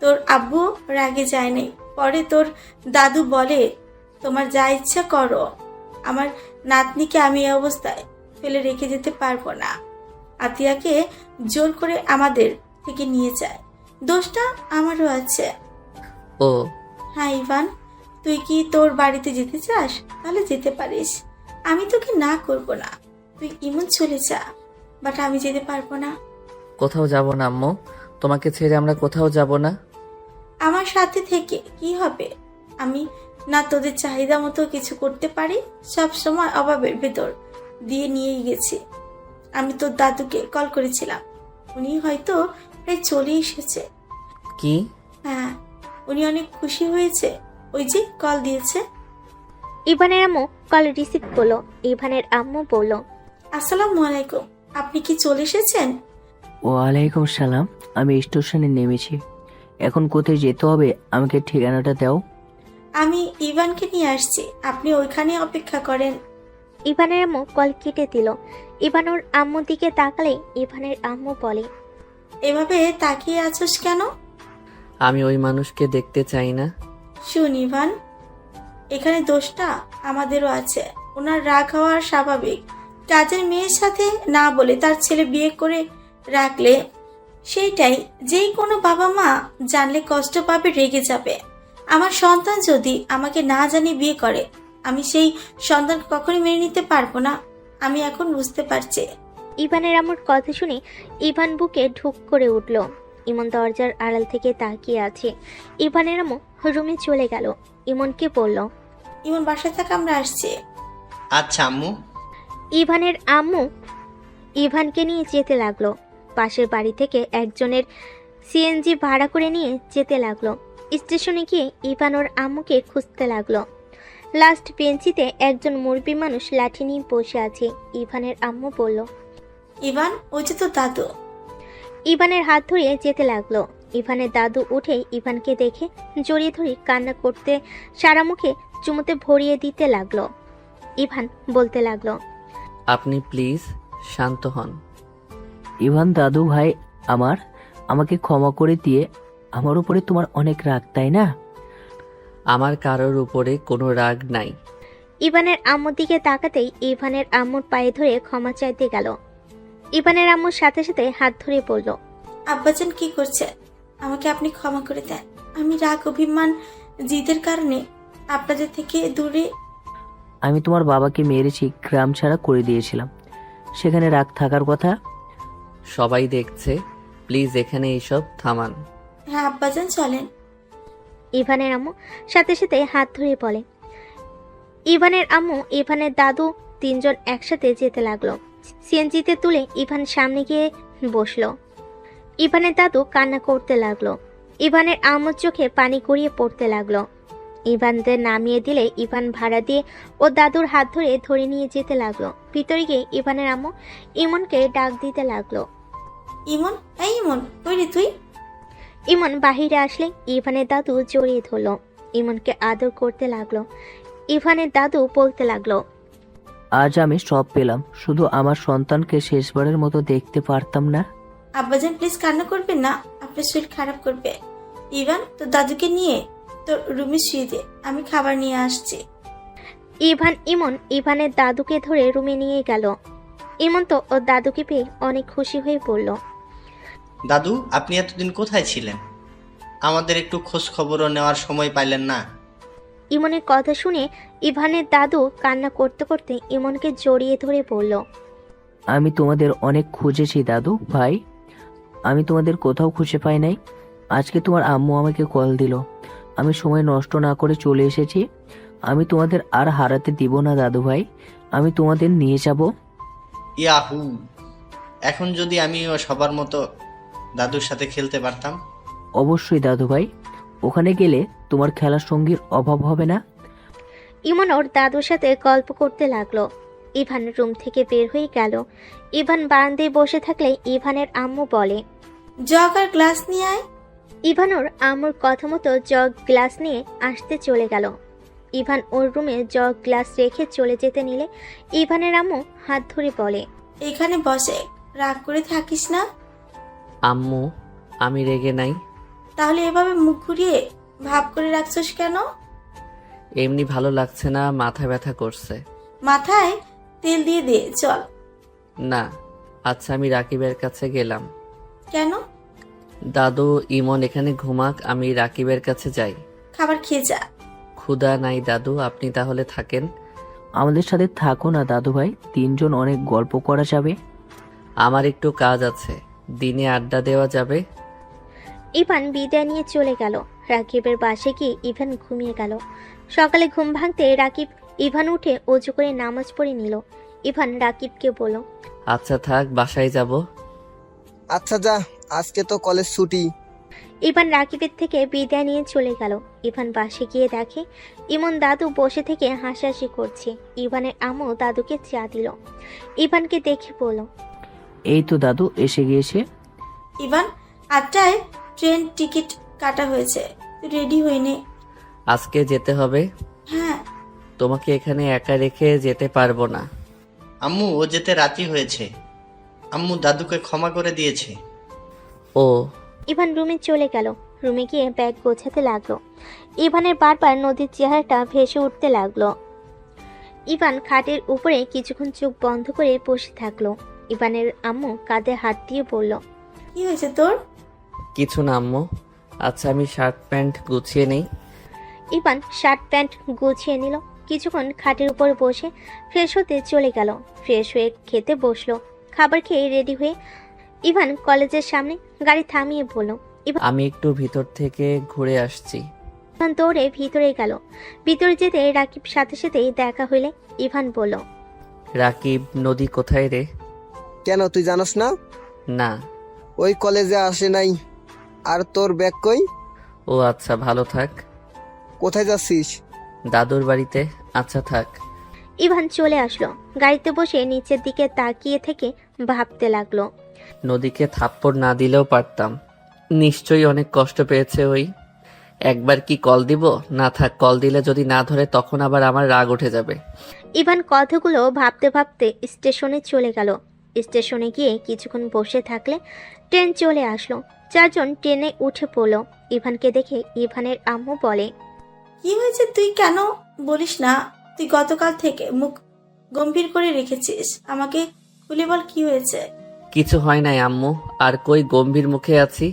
তোর আব্বু রাগে যায় নাই। পরে তোর দাদু বলে, তোমার যা ইচ্ছা করো, আমার নাতনিকে আমি এই অবস্থায় ফেলে রেখে যেতে পারবো না। আতিয়াকে জোর করে আমাদের থেকে নিয়ে যায়, দোষটা আমারও আছে। ও হ্যাঁ ইভান, তুই কি তোর বাড়িতে যেতে চাস? তাহলে যেতে পারিস, আমি তোকে না করব না। তুই ইমন চলে যা, বাট আমি যেতে পারবো না। কোথাও যাব না আম্মু, তোমাকে ছেড়ে আমরা কোথাও যাব না। আমার সাথে থেকে কি হবে? আমি না তোদের চাহিদা মতো কিছু করতে পারি, সব সময় অভাবের ভেতর দিয়ে নিয়েই গেছি। আমি তোর দাদুকে কল করেছিলাম, উনি হয়তো প্রায় চলে এসেছে। কি? হ্যাঁ, উনি অনেক খুশি হয়েছে, ওই যে কল দিয়েছে। ইভানের আম্মু কল রিসিভ করলো। ইভানের আম্মু বলল, আসসালামু আলাইকুম, আপনি কি চলে এসেছেন? ওয়ালাইকুম সালাম, আমি স্টেশনে নেমেছি। এখন কোথায় যেতে হবে আমাকে ঠিকানাটা দাও। আমি ইভানকে নিয়ে আসছি, আপনি ওইখানে অপেক্ষা করেন। ইভানের আম্মু কল কেটে দিল। ইভান ওর আম্মুর দিকে তাকালে ইভানের আম্মু বলে, এভাবে তাকিয়ে আছোস কেন? আমি ওই মানুষকে দেখতে চাই না। শুন ইভান, এখানে দোষটা আমাদেরও আছে। ওনার রাগ হওয়ার স্বাভাবিক। কাজের মেয়ের সাথে না বলে তার ছেলে বিয়ে করে রাখলে সেইটাই যেই কোনো বাবা মা জানলে কষ্ট পাবে, রেগে যাবে। আমার সন্তান যদি আমাকে না জানিয়ে বিয়ে করে, আমি সেই সন্তান কখনোই মেনে নিতে পারবো না। আমি এখন বুঝতে পারছি। ইভানের আম্মুর কথা শুনে ইভান বুকে ঢুক করে উঠল। ইমন দরজার আড়াল থেকে তাকিয়ে আছে। ইভানের আম্মু রুমে চলে গেল। ইমনকে বলল, ইমন বাসায় থাকা, আমরা আসছি। আচ্ছা আম্মু। ইভানের আম্মু ইভানকে নিয়ে যেতে লাগলো। পাশের বাড়ি থেকে একজনের সিএনজি ভাড়া করে নিয়ে যেতে লাগলো। স্টেশনে গিয়ে ইভান ওর আম্মুকে খুঁজতে লাগলো। লাস্ট বেঞ্চিতে একজন মুরব্বী মানুষ লাঠি নিয়ে বসে আছে। ইভানের আম্মু বলল, ইভান, ওই যে তো দাদু। ইভানের হাত ধরিয়ে যেতে লাগলো। ইভানের দাদু উঠে ইভানকে দেখে জড়িয়ে ধরে কান্না করতে সারা মুখে চুমুতে ভরিয়ে দিতে লাগলো। ইভান বলতে লাগলো, আপনি প্লিজ শান্ত হন। ইভান দাদু ভাই আমাকে ক্ষমা করে দিয়ে, আমার উপরে তোমার অনেক রাগ তাই না? আমার কারোর উপরে কোনো রাগ নাই। ইভানের আম্মুর দিকে তাকাতেই ইভানের আম্মুর পায়ে ধরে ক্ষমা চাইতে গেল। ইভানের আম্মুর সাথে সাথে হাত ধরে বলল, আব্বাজান কি করছে? আমাকে আপনি ক্ষমা করে দেন। আমি রাগ অভিমান জিদের কারণে আপনাদের থেকে দূরে। আমি তোমার বাবাকে মেরেছি, গ্রাম ছাড়া করে দিয়েছিলাম, সেখানে রাগ থাকার কথা? সবাই দেখছে, প্লিজ এখানে এইসব থামান। হ্যাঁ আব্বাজান চলেন। ইভানের আম্মু সাথে সাথে হাত ধরে বলে। ইভানের আম্মু ইভানের দাদু তিনজন একসাথে যেতে লাগলো। সিএনজিতে তুলে ইভান সামনে গিয়ে বসলো। ইভানের দাদু কান্না করতে লাগলো। ইভানের আম্মুর চোখে পানি গড়িয়ে পড়তে লাগলো। ইভানদের নামিয়ে দিলে ইভান ভাড়া দিয়ে ও দাদুর হাত ধরে নিয়ে যেতে লাগলো। ভিতরে গিয়ে ইভানের আম্মু ইমনকে ডাক দিতে লাগলো। ইমন, এই ইমন, কই রে তুই? ইমন বাহিরে আসলে ইভানের দাদু জড়িয়ে ধরলো। ইমনকে আদর করতে লাগলো। ইভানের দাদু বলতে লাগলো, আজ আমি সব পেলাম, শুধু আমার সন্তানকে শেষবারের মতো দেখতে পারতাম না। আব্বাজান প্লিজ কান্না করবেন না, আপনার শরীর খারাপ করবে। ইভান, তোর দাদুকে নিয়ে তোর রুমে শুয়ে দে, আমি খাবার নিয়ে আসছি। ইমন ইভানের দাদুকে ধরে রুমে নিয়ে গেল। ইমন তো ওর দাদুকে পেয়ে অনেক খুশি হয়ে পড়ল। দাদু, আপনি এতদিন কোথায় ছিলেন? আমাদের একটু খোঁজ খবরও নেওয়ার সময় পাইলেন না। ইমনের কথা শুনে ইভানের দাদু কান্না করতে করতে ইমনকে জড়িয়ে ধরে বলল, আমি তোমাদের অনেক খুঁজেছি দাদু ভাই, আমি তোমাদের কোথাও খুঁজে পাই নাই। আজকে তোমার আম্মু আমাকে কল দিল, আমি সময় নষ্ট না করে চলে এসেছি। আমি তোমাদের আর হারাতে দিব না দাদু ভাই, আমি তোমাদের নিয়ে যাব। ইয়াহু, এখন যদি আমিও সবার মতো দাদুর সাথে খেলতে পারতাম। অবশ্যই দাদু ভাই, ওখানে গেলে তোমার খেলার সঙ্গীর অভাব হবে না। ইমন ওর দাদুর সাথে গল্প করতে লাগলো। ইভান রুম থেকে বের হয়ে গেল। ইভান বারান্দায় বসে থাকলে ইভানের আম্মু বলে, জগ আর গ্লাস নিয়ে আয়। ইভান ওর আম্মুর কথা মতো জগ গ্লাস নিয়ে আসতে চলে গেল। ইভান ওর রুমে জগ গ্লাস রেখে চলে যেতে নিলে ইভানের আম্মু হাত ধরে বলে, এখানে বসে, রাগ করে থাকিস না। আম্মু, আমি রেগে নাই। তাহলে এভাবে মুখ ঘুরিয়ে ভাব করে রাখছস কেন? এমনি ভালো লাগছে না, মাথা ব্যথা করছে। মাথায় তেল দিয়ে দে, চল। না, আচ্ছা আমি রাকিবের কাছে গেলাম। কেন? দাদু ইমন এখানে ঘুমাক, আমি রাকিবের কাছে যাই। খাবার খেয়ে যা। ক্ষুধা নাই দাদু, আপনি তাহলে থাকেন। আমাদের সাথে থাকো না দাদু ভাই, তিনজন অনেক গল্প করা যাবে। আমার একটু কাজ আছে, দিনে আড্ডা দেওয়া যাবে। ইভান বিদায় নিয়ে চলে গেল। রাকিবের বাসে গিয়ে ইভান ঘুমিয়ে গেল। সকালে ঘুম ভাঙতে রাকিব ইভান উঠে অজু করে নামাজ পড়ে নিল। ইভান রাকিবকে বলল, আচ্ছা থাক, বাসায় যাব। আচ্ছা যা, আজকে তো কলেজ ছুটি। ইভান রাকিবের থেকে বিদায় নিয়ে চলে গেল। ইভান বাসে গিয়ে দেখে ইমন দাদু বসে থেকে হাসাহাসি করছে। ইভানের আম্মু দাদুকে চা দিল। ইভানকে দেখে বলল, এই তো দাদু এসে গিয়েছে। ইভান, 8টায় ট্রেন টিকিট কাটা হয়েছে, তুই রেডি হয়ে নে। আজকে যেতে হবে? হ্যাঁ। তোমাকে এখানে একা রেখে যেতে পারবো না। আম্মু, ও যেতে রাজি হয়েছে। আম্মু দাদুকে ক্ষমা করে দিয়েছে। ও। ইভান রুমে চলে গেল। রুমে গিয়ে ব্যাগ গোছাতে লাগলো। ইভানের বারবার নদীর চেহারাটা ভেসে উঠতে লাগলো। ইভান খাটের উপরে কিছুক্ষণ চোখ বন্ধ করে বসে থাকলো। ইভানের আম্মু কাঁধে হাত দিয়ে বলল, কি হয়েছে তোর? কিছু না আম্মু। আচ্ছা আমি শার্ট প্যান্ট গুছিয়ে নেই। ইভান শার্ট প্যান্ট গুছিয়ে নিল। কিছুক্ষণ খাটের উপর বসে ফ্রেশ হতে চলে গেল। ফ্রেশ হয়ে খেতে বসলো। খাবার খেয়ে রেডি হয়ে ইভান কলেজের সামনে গাড়ি থামিয়ে বলল, আমি একটু ভিতর থেকে ঘুরে আসছি। ইভান দৌড়ে ভিতরে গেল। ভিতরে যেতে রাকিব সাথে সাথেই দেখা হইলে ইভান বলল, রাকিব, নদী কোথায় রে? কেন, তুই জানোস না? না। ওই কলেজে আসে নাই। আর তোর ব্যাগ কই? ও আচ্ছা, ভালো থাক। কোথায় যাচ্ছিস? দাদুর বাড়িতে। আচ্ছা থাক। ইভান চলে আসলো। গাড়িতে বসে নিচের দিকে তাকিয়ে থেকে ভাবতে লাগলো। নদীকে থাপ্পড় না দিলেও পারতাম, নিশ্চয়ই অনেক কষ্ট পেয়েছে ওই। একবার কি কল দিব? না থাক, কল দিলে যদি না ধরে তখন আবার আমার রাগ উঠে যাবে। ইভান কথাগুলো ভাবতে ভাবতে স্টেশনে চলে গেল। স্টেশনে গিয়ে কিছুক্ষণ বসে থাকলে ট্রেন চলে আসলো। চারজন ট্রেনে উঠে পড়লো। ইভানকে দেখে ইভানের আম্মু বলে, কি হয়েছে তুই কেন বলিস না? তুই গতকাল থেকে মুখ গম্ভীর করে রেখেছিস, আমাকে খুলে বল কি হয়েছে। কিছু হয় নাই আম্মু, আর কই গম্ভীর মুখে আছি।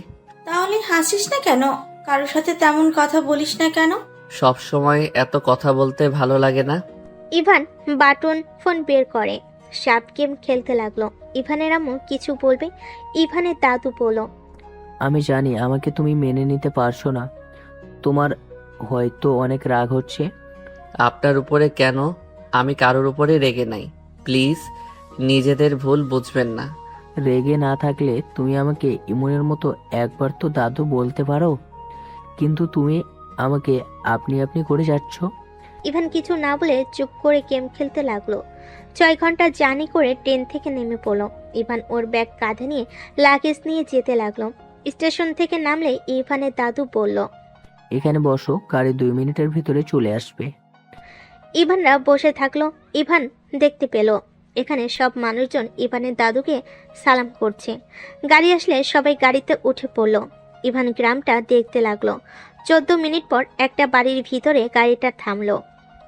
তাহলে হাসিস না কেন? কারোর সাথে তেমন কথা বলিস না কেন? সব সময় এত কথা বলতে ভালো লাগে না। ইভান বাটন ফোন বের করে সাপ গেম খেলতে লাগলো। ইভানের আম্মু কিছু বলবে, ইভানের দাদু বলল, আমি জানি আমাকে তুমি মেনে নিতে পারছো না, তোমার হয়তো অনেক রাগ হচ্ছে। আপনার উপরে কেন? আমি কারোর উপরে রেগে নাই। প্লিজ নিজেদের ভুল বুঝবেন না। রেগে না থাকলে তুমি আমাকে ইমনের মতো একবার তো দাদু বলতে পারো, কিন্তু তুমি আমাকে আপনি আপনি করে যাচ্ছ। ইভান কিছু না বলে চুপ করে গেম খেলতে লাগলো। 6 ঘন্টা জার্নি করে ট্রেন থেকে নেমে পড়লো। ইভান ওর ব্যাগ কাঁধে নিয়ে লাগেজ নিয়ে যেতে লাগলো। স্টেশন থেকে নামলে ইভানের দাদু বলল, এখানে বসো, গাড়ি 2 মিনিটের ভিতরে চলে আসবে। ইভানরা বসে থাকলো। ইভান দেখতে পেল এখানে সব মানুষজন ইভানের দাদুকে সালাম করছে। গাড়ি আসলে সবাই গাড়িতে উঠে পড়ল। ইভান গ্রামটা দেখতে লাগলো। 14 মিনিট পর একটা বাড়ির ভিতরে গাড়িটা থামলো।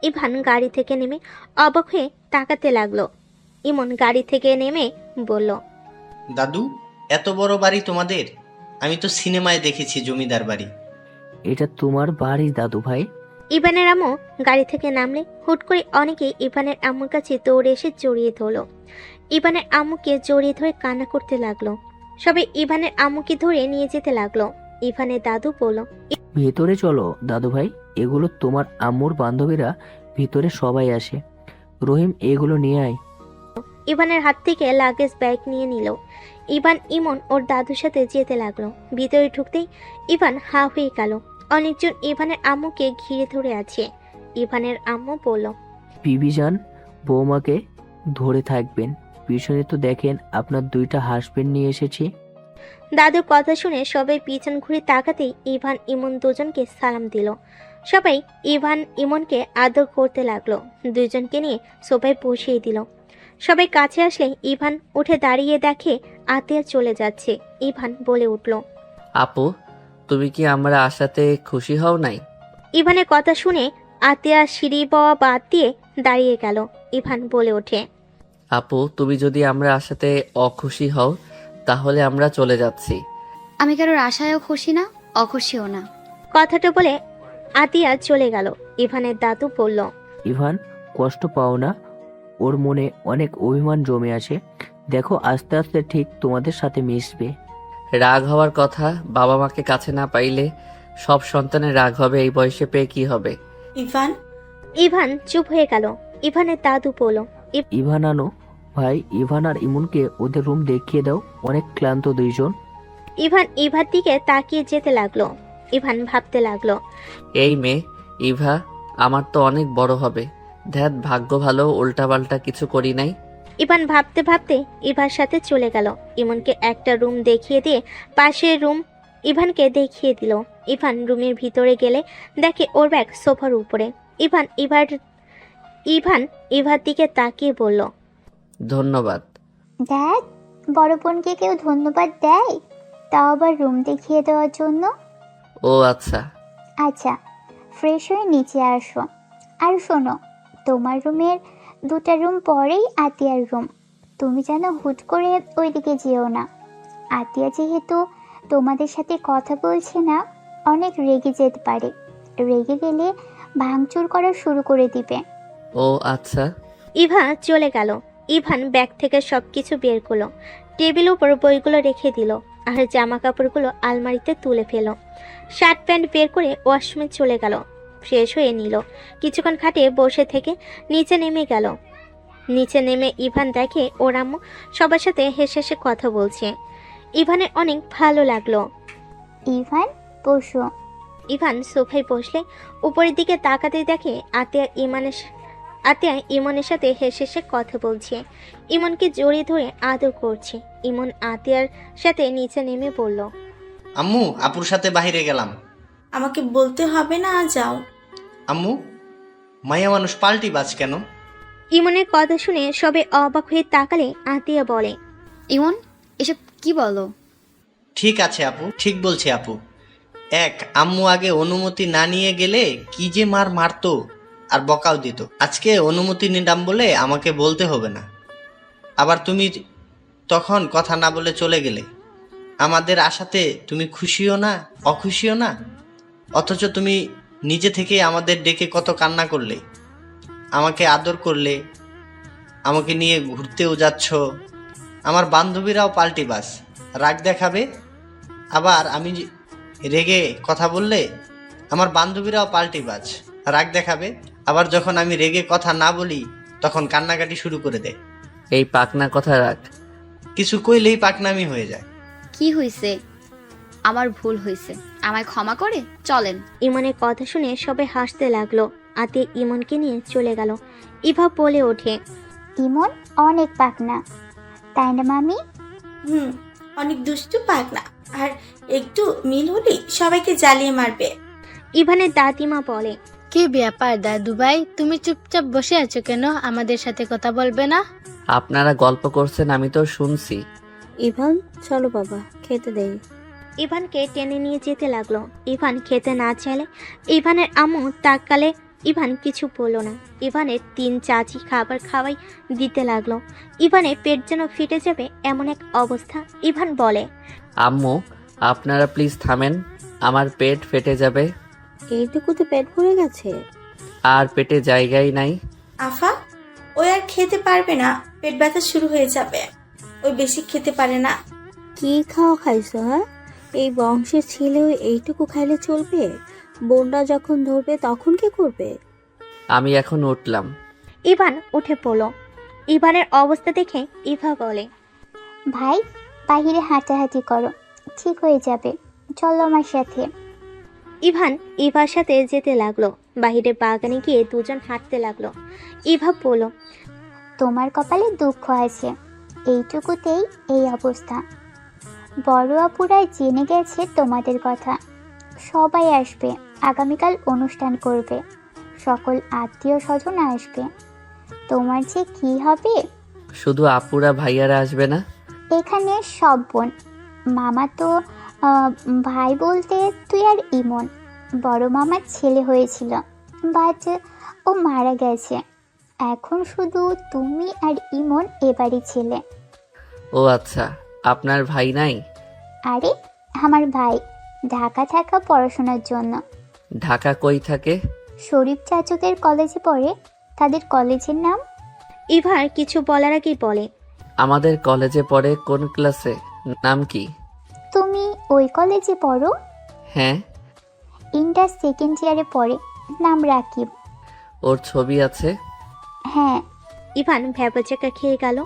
ইভান গাড়ি থেকে নেমে অবাক হয়ে তাকাতে লাগলো। ইমন গাড়ি থেকে নেমে বলল, দাদু, এত বড় বাড়ি তোমাদের? আমি তো সিনেমায় দেখেছি জমিদার বাড়ি। এটা তোমার বাড়ি দাদু ভাই। ইভানের আম্মু গাড়ি থেকে নামলে হুট করে অনেকেই ইভানের আম্মুর কাছে দৌড়ে এসে জড়িয়ে ধরলো। ইভানের আম্মুকে জড়িয়ে ধরে কান্না করতে লাগলো। সবাই ইভানের আম্মুকে ধরে নিয়ে যেতে লাগলো। ইভানের দাদু বলল, ভেতরে চলো দাদু ভাই, এগুলো তোমার আম্মুর বান্ধবীরা, ভিতরে সবাই আসে। রহিম, এগুলো নিয়ে আয়। ইভানের হাত থেকে লাগেজ ব্যাগ নিয়ে নিল। ইভান ইমন ওর দাদুর সাথে যেতে লাগলো। ভিতরে ঢুকতেই ইভান হা হয়ে গেল। অনেকজন ইভানের আম্মুকে ঘিরে ধরে আছে। ইভানের আম্মু বলল, বিবি যান, বৌমাকে ধরে থাকবেন। পিছনে তো দেখেন আপনার 2টা হাসবেন্ড নিয়ে এসেছি। দাদুর কথা শুনে সবাই পিছন ঘুরে তাকাতেই ইভান ইমন দুজনকে সালাম দিল। সবাই ইভান ইমনকে আদর করতে লাগলো। দুজনকে নিয়ে সোফায় বসিয়ে দিল। সবাই কাছে আসলে ইভান উঠে দাঁড়িয়ে দেখে আতিয়া চলে যাচ্ছে। ইভান বলে উঠল, আপু, তুমি কি আমরা আসাতে খুশি হও নাই? ইভানের কথা শুনে আতিয়া সিঁড়ি বাওয়া বাদ দিয়ে দাঁড়িয়ে গেল। ইভান বলে ওঠে, আপু, তুমি যদি আমরা আসাতে অখুশি হও তাহলে আমরা চলে যাচ্ছি। আমি কারোর আশায়ও খুশি না, অখুশিও না। কথাটা বলে আতিয়া চলে গেল। ইভানের দাদু বলল, ইভান, কষ্ট পাও না, ওর মনে অনেক অভিমান জমে আছে। দেখো আস্তে আস্তে ঠিক তোমাদের সাথে মিশবে। রাগ হওয়ার কথা, বাবা মাকে কাছে না পাইলে সব সন্তানের রাগ হবে। এই বয়সে পেয়ে কি হবে? ইভান ইভান চুপ হয়ে গেল। ইভানের দাদু বলল, ইভান আনো ভাই, ইভান আর ইমনকে ওদের রুম দেখিয়ে দাও, অনেক ক্লান্ত দুইজন। ইভান ইভার দিকে তাকিয়ে যেতে লাগলো। ইভান ভাবতে লাগলো, এই মেয়ে ইভা আমার তো অনেক বড় হবে। ধ্যাত, ভাগ্য ভালো উল্টাপাল্টা কিছু করি নাই। ইভান ভাবতে ভাবতে ইভার সাথে চলে গেল। ইমনকে একটা রুম দেখিয়ে দিয়ে পাশের রুম ইভানকে দেখিয়ে দিল। ইভান রুমের ভিতরে গেলে দেখে ওর ব্যাগ সোফার উপরে। ইভান ইভার দিকে তাকিয়ে বলল, ধন্যবাদ। দেখ, বড় বোনকে কেউ ধন্যবাদ দেয়, তাও আবার রুম দেখিয়ে দেওয়ার জন্য। ও আচ্ছা। আচ্ছা, ফ্রেশ হয়ে নিচে আসো। আর শোনো, তোমার রুমের 2টা রুম পরেই আতিয়ার রুম। তুমি যেন হুট করে ওইদিকে যেও না। আতিয়া যেহেতু তোমাদের সাথে কথা বলছে না, অনেক রেগে যেতে পারে। রেগে গেলে ভাঙচুর করা শুরু করে দিবে। ও আচ্ছা। ইভা চলে গেল। ইভান ব্যাগ থেকে সবকিছু বের করলো। টেবিল উপর বইগুলো রেখে দিল আর জামা কাপড়গুলো আলমারিতে তুলে ফেলো। শার্ট প্যান্ট বের করে ওয়াশরুমে চলে গেল। ফ্রেশ হয়ে নিল। কিছুক্ষণ খাটিয়ে বসে থেকে নিচে নেমে গেল। নিচে নেমে ইভান দেখে ওর আম্মু সবার সাথে হেসে হেসে কথা বলছে। ইভানের অনেক ভালো লাগলো। ইভান, বসো। ইভান সোফায় বসলে উপরের দিকে তাকাতে দেখে আতিয়া ইমনের সাথে হেসে হেসে কথা বলছে। ইমনকে জড়িয়ে ধরে আদর করছে। ইমন আতিয়ার সাথে নিচে নেমে পড়ল। আম্মু, আপুর সাথে বাইরে গেলাম। আমাকে বলতে হবে না, যাও। আম্মু, মাইয়া মানুষ পাল্টি বাজ কেন? ইমনের কথা শুনে সবে অবাক হয়ে তাকালে আতিয়া বলে, ইমন, এসব কি বলো? ঠিক আছে আপু, ঠিক বলছে আপু। আম্মু আগে অনুমতি না নিয়ে গেলে কি যে মারতো আর বকাও দিত। আজকে অনুমতি নিলাম বলে আমাকে বলতে হবে না। আবার তুমি তখন কথা না বলে চলে গেলে। আমাদের আশাতে তুমি খুশিও না, অখুশিও না, অথচ তুমি নিজে থেকে আমাদের ডেকে কত কান্না করলে, আমাকে আদর করলে, আমাকে নিয়ে ঘুরতেও যাচ্ছ। আমার বান্ধবীরাও পাল্টি বাস, রাগ দেখাবে। আবার আমি রেগে কথা বললে আমার বান্ধবীরাও পাল্টি বাজ, রাগ দেখাবে। আবার যখন আমি রেগে কথা না বলি তখন কান্নাকাটি শুরু করে দেয়। এই পাকনা কথা রাখ। কিছু কইলেই পাকনামি হয়ে যায়। কি হয়েছে? আমার ভুল হয়েছে, আমায় ক্ষমা করে চলেন। ইমনের কথা শুনে সবাই হাসতে লাগলো। আতিয়া ইমনকে নিয়ে চলে গেল। ইভা বলে ওঠে, ইমন অনেক পাকনা, তাই না মামি? অনেক দুষ্টু পাগলা, আর একটু মিল হলেই সবাইকে জ্বালিয়ে মারবে। ইভানের দাদিমা বলে, কি ব্যাপার দাদু ভাই, তুমি চুপচাপ বসে আছো কেন? আমাদের সাথে কথা বলবে না? আপনারা গল্প করছেন, আমি তো শুনছি। ইভান, চলো বাবা, খেতে দেই। ইভানকে টেনে নিয়ে যেতে লাগলো। ইভান খেতে না চাইলে ইভানের আম্মু তাকালে ইভান কিছু বলল না। ইভানের 3 চাচি খাবার খাওয়াই দিতে লাগলো। ইভানের পেট যেন ফেটে যাবে এমন এক অবস্থা। ইভান বলে, আম্মু, আপনারা প্লিজ থামেন, আমার পেট ফেটে যাবে। এইটুকুতে পেট ভরে গেছে? আর পেটে জায়গাই নাই। আফা, ওই আর খেতে পারবে না, পেট ব্যথা শুরু হয়ে যাবে। ওই বেশি খেতে পারে না। কি খাওয়া খাইছো? হ্যাঁ, এই বংশের ছেলেও এইটুকু খাইলে চলবে? বোনরা যখন ধরবে তখন কি করবে? আমি এখন উঠলাম। ইভান উঠে পড়ল। ইভানের অবস্থা দেখে ইভা বলে, ভাই, বাহিরে হাঁটাহাঁটি করো, ঠিক হয়ে যাবে। চলো আমার সাথে। ইভান ইভার সাথে যেতে লাগলো। বাহিরে বাগানে গিয়ে দুজন হাঁটতে লাগলো। ইভা বলল, তোমার কপালে দুঃখ আছে, এইটুকুতেই এই অবস্থা। বড় আপুরা জেনে গেছে তোমাদের কথা, সবাই আসবে। আগামীকাল অনুষ্ঠান করবে, সকল আত্মীয় স্বজন আসবে। তোমার যে কি হবে। শুধু আপুরা ভাইয়ারা আসবে না? এখানে সব বোন, মামা তো ভাই বলতে তুই আর ইমন। বড় মামার ছেলে হয়েছিল, বাট ও মারা গেছে। এখন শুধু তুমি আর ইমন এবারই ছেলে। ও আচ্ছা, আপনার ভাই নাই? আরে, আমার ভাই ঢাকা থাকা পড়াশোনার জন্য। ঢাকা কই থাকে? শরীফ চাচকের কলেজে পড়ে। তাদের কলেজের নাম? ইভার কিছু বলার আগেই বলে, আমাদের কলেজে পড়ে। কোন ক্লাসে? নাম কি? তুমি ওই কলেজে পড়ো? হ্যাঁ। ইন্টার সেকেন্ড ইয়ারে পড়ে, নাম রাকিব। ওর ছবি আছে? হ্যাঁ। ইভান ভ্যাবাচাকা খেয়ে গেল।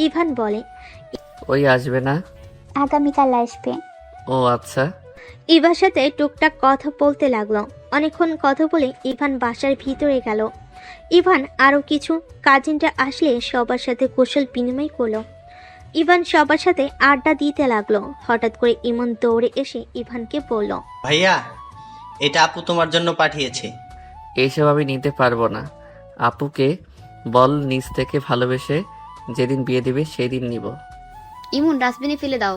ইভান বলে, ওই আসবে না? আগামীকাল আসবে। ও আচ্ছা। ইভার সাথে টুকটাক কথা বলতে লাগলো। অনেকক্ষণ কথা বলে ইভান বাসার ভিতরে গেল। ইভান আরও কিছু কাজিনরা আসলে সবার সাথে কুশল বিনিময় করলো। ইভান সবার সাথে আড্ডা দিতে লাগলো। হঠাৎ করে ইমন দৌড়ে এসে ইভানকে বলল, ভাইয়া, এটা আপু তোমার জন্য পাঠিয়েছে। এইসব আমি নিতে পারবো না। আপুকে বল নিজ থেকে ভালোবেসে যেদিন বিয়ে দিবে সেই দিন নিব। ইমন, ডাস্টবিনে ফেলে দাও।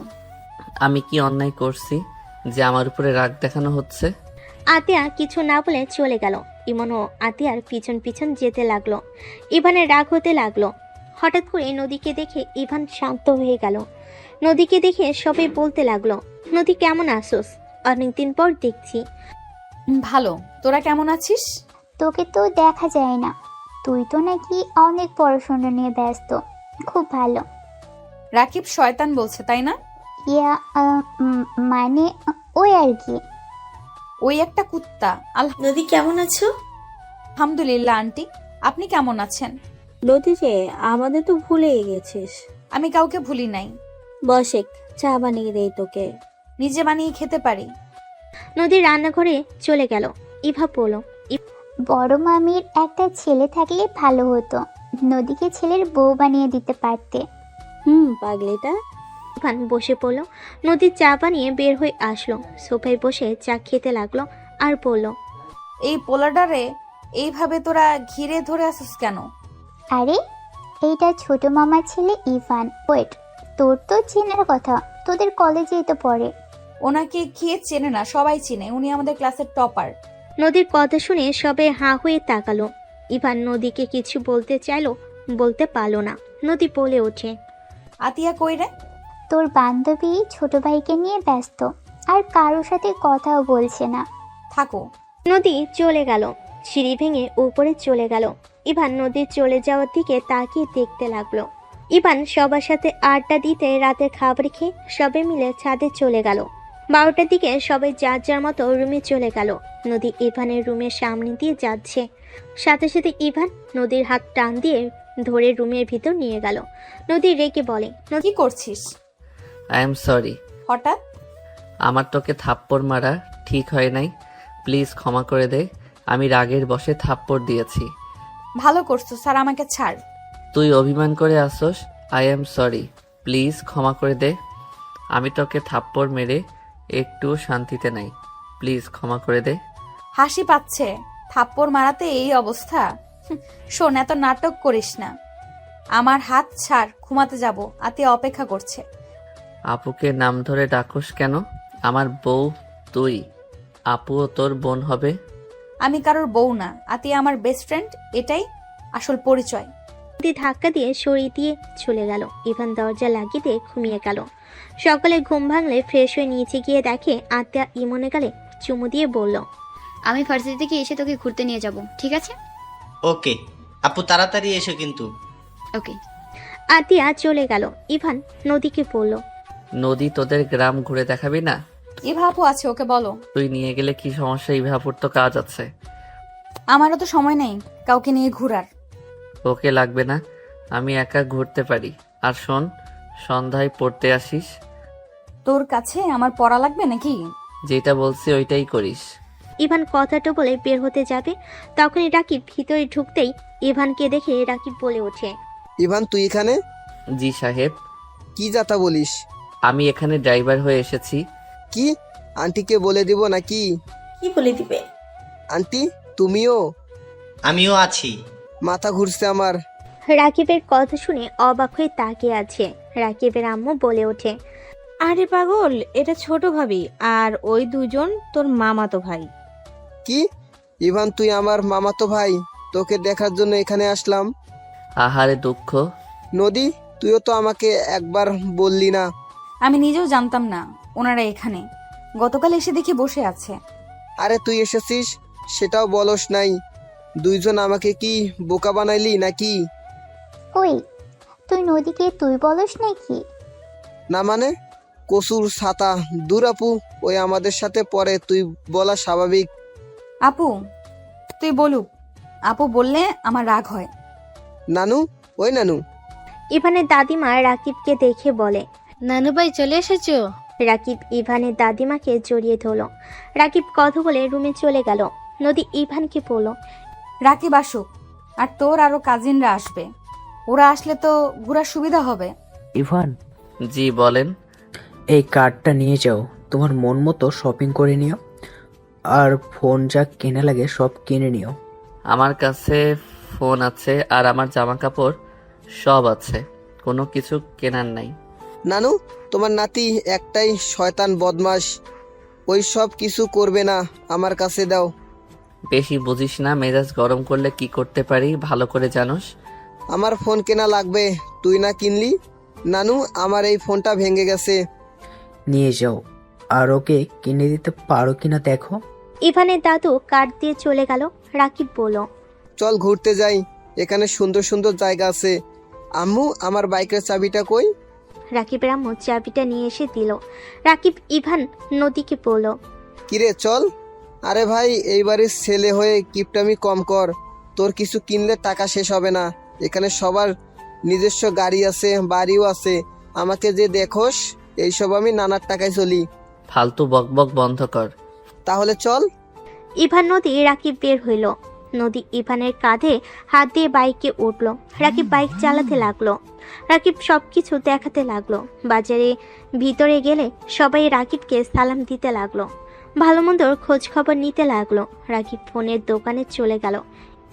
আমি কি অন্যায় করছি যে আমার উপরে রাগ দেখানো হচ্ছে? আতিয়া কিছু না বলে চলে গেল। ইমন ও আতিয়ার পিছন পিছন যেতে লাগলো। ইভানের রাগ হতে লাগলো। হঠাৎ করে নদীকে দেখে ইভান শান্ত হয়ে গেল। নদীকে দেখে সবাই বলতে লাগলো, নদী কেমন আসোস? অনেকদিন পর দেখছি। ভালো, তোরা কেমন আছিস? তোকে তো দেখা যায় না, তুই তো নাকি অনেক পড়াশোনা নিয়ে ব্যস্ত। খুব ভালো। রাকিব শয়তান বলছে, তাই না? ইয়া, মানে ওই আর কি। ওই একটা কুত্তা। নদী, কেমন আছো? আলহামদুলিল্লাহ আন্টি, আপনি কেমন আছেন? নদী যে, আমাদের তো ভুলেই গেছিস। আমি কাউকে ভুলি নাই। বসেক, চা বানিয়ে দেই তোকে। নিজে বানিয়ে খেতে পারি। নদী রান্নাঘরে চলে গেল। ইভা বলল, বড় মামির একটা ছেলে থাকলে ভালো হতো, নদীকে ছেলের বউ বানিয়ে দিতে পারতে। পাগলিটা। ইভান বসে পড়ল। নদী চা বানিয়ে বের হয়ে আসলো, সোফায় বসে চা খেতে লাগলো আর বলল, এই পোলাডারে এইভাবে তোরা ঘিরে ধরে আসিস কেন? আরে এইটা ছোট মামার ছেলে ইভান। ওয়েট, তোর তো চেনার কথা, তোদের কলেজেই তো পড়ে। ওনাকে কে চেনে না? সবাই চেনে, উনি আমাদের ক্লাসের টপার। নদীর কথা শুনে সবাই হাঁ হয়ে তাকালো। ইভান নদীকে কিছু বলতে চাইলো, বলতে পারলো না। নদী বলে ওঠে, আতিয়া কই রে? তোর বান্ধবী ছোট ভাইকে নিয়ে ব্যস্ত, আর কারোর সাথে কথাও বলছে না। থাকো। নদী চলে গেল, সিঁড়ি ভেঙে উপরে চলে গেল। ইভান নদীর চলে যাওয়ার দিকে তাকিয়ে দেখতে লাগলো। ইভান সবার সাথে আড্ডা দিতে রাতের খাবার খেয়ে সবাই মিলে ছাদে চলে গেল। 12টার দিকে সবাই যার যার মতো রুমে চলে গেল। নদী ইভানের রুমের সামনে দিয়ে যাচ্ছে, সাথে সাথে ইভান নদীর হাত টান দিয়ে ধরে রুমের ভিতর নিয়ে গেল। নদী রেগে বলে, কি করছিস? I am sorry. হঠাৎ? আমার তোকে থাপ্পড় মারা ঠিক হয় নাই, প্লিজ ক্ষমা করে দে। আমি রাগের বশে থাপ্পড় দিয়েছি। ভালো করছো স্যার, আমাকে ছাড়। তুই অভিমান করে আসোস। আই এম সরি, প্লিজ ক্ষমা করে দে। আমি তোকে থাপ্পড় মেরে একটু শান্তিতে নাই, প্লিজ ক্ষমা করে দে। হাসি পাচ্ছে? থাপ্পড় মারাতে এই অবস্থা? শোন, এত নাটক করিস না। আমার হাত ছাড়, ঘুমাতে যাব, আতিয়া অপেক্ষা করছে। আপুকে নাম ধরে ডাকোস কেন? আমার বউ তুই, আপুও তোর বোন হবে। আমি কারোর বউ না, আতিয়া আমার বেস্ট ফ্রেন্ড, এটাই আসল পরিচয়। নদী ধাক্কা দিয়ে সরিয়ে দিয়ে চলে গেল। ইভান দরজা লাগিয়ে দিয়ে ঘুমিয়ে গেল। সকালে ঘুম ভাঙলে ফ্রেশ হয়ে নিচে গিয়ে দেখে আতিয়া ইমনে গালে চুমু দিয়ে বলল, আমি ভার্সিটি থেকে এসে তোকে ঘুরতে নিয়ে যাব, ঠিক আছে? ওকে আপু, তাড়াতাড়ি এসো কিন্তু। ওকে। আতিয়া চলে গেল। ইভান নদীকে বলল, নদী তোদের গ্রাম ঘুরে দেখাবি না? ইভাপু আছে, ওকে বলো। তুই নিয়ে গেলে কি সমস্যা? ইভাপুর তো কাজ আছে। আমারও তো সময় নেই কাউকে নিয়ে ঘোরার। ওকে লাগবে না, আমি একা ঘুরতে পারি। আর শোন, সন্ধ্যায় পড়তে আসিস। তোর কাছে আমার পড়া লাগবে নাকি? যেটা বলছি ওইটাই করিস। ইভান কথাটা বলে বের হতে যাবে, তখনই রাকিব ভিতরে ঢুকতেই ইভানকে দেখে রাকিব বলে ওঠে, ইভান তুই এখানে? জি সাহেব। কি যাতা বলিস? আমি এখানে ড্রাইভার হয়ে এসেছি। কি আন্টিকে বলে দিব নাকি? কি বলে দিবে? আন্টি তুমিও? আমিও আছি। মাথা ঘুরছে আমার। রাকিবের কথা শুনে অবাক হয়ে তাকিয়ে আছে। রাকিবের আম্মু বলে ওঠে, আরে পাগল, এটা ছোট ভাবি, আর ওই দুজন তোর মামাতো ভাই। কি ইভান, তুই আমার মামাতো ভাই? তোকে দেখার জন্য এখানে আসলাম। আহারে দুঃখ। নদী, তুইও তো আমাকে একবার বললি না। আমি নিজেও জানতাম না ওনারা এখানে। গতকাল এসে দেখি বসে আছে। আরে তুই এসেছিস সেটাও বলস নাই। দুইজন আমাকে কি বোকা বানাইলি নাকি? ওই, তুই নদীকে তুই বলস নাকি? না মানে, কসুর ছাতা দূর আপু, ওই আমাদের সাথে পরে তুই বলা স্বাভাবিক। আপু তুই বলুক, আপু বললে আমার রাগ হয়। নানু, ওই নানু। ইভানের দাদিমা রাকিবকে দেখে বলে, নানু ভাই চলে এসেছো? রাকিব ইভানের দাদিমাকে জড়িয়ে ধরল। রাকিব কথা বলে রুমে চলে গেল। নদী ইভানকে বলল, রাকিব আসুক, আর তোর আরো কাজিনরা আসবে। ওরা আসলে তো ঘোরার সুবিধা হবে। ইভান, জি বলেন। এই কার্ডটা নিয়ে যাও, তোমার মন মতো শপিং করে নিও, আর ফোন যা কেনা লাগে সব কিনে নিও। আমার কাছে ফোন আছে আর আমার জামা কাপড় সব আছে, কোনো কিছু কেনার নাই। নানু, তোমার নাতি একটাই শয়তান বদমাস, ওই সব কিছু করবে না, আমার কাছে দাও। বেশি বুঝিস না, মেজাজ গরম করলে কি করতে পারি ভালো করে জানোস। আমার ফোন কেনা লাগবে, তুই না কিনলি? নানু, আমার এই ফোনটা ভেঙে গেছে। নিয়ে যাও, আর ওকে কিনে দিতে পারো কিনা দেখো। ইভানের দাদু কার্ড দিয়ে চলে গেল। রাকিব বলল, চল ঘুরতে যাই, এখানে সুন্দর সুন্দর জায়গা আছে। আম্মু, আমার বাইকের চাবিটা কই? রাকিবের আম্মু চাবিটা নিয়ে এসে দিল। রাকিব ইভান নদীকে বলল, কিরে চল। আরে ভাই, এই বাড়ির ছেলে হয়ে কিপটামি কম কর, তোর কিছু কিনলে টাকা শেষ হবে না। এখানে সবার নিজস্ব গাড়ি আছে, বাড়িও আছে, আমাকে যে দেখোস এইসব আমি নানার টাকায় চলি। ফালতু বকবক বন্ধ কর। তাহলে চল। ইভান নদী রাকিব বের হইল। নদী ইভানের কাঁধে হাত দিয়ে বাইকে উঠল। রাকিব বাইক চালাতে লাগলো। রাকিব সবকিছু দেখাতে লাগলো। বাজারে ভিতরে গেলে সবাই রাকিবকে সালাম দিতে লাগলো, ভালো মন্দর খোঁজ খবর নিতে লাগলো। রাকিব ফোনের দোকানে চলে গেল।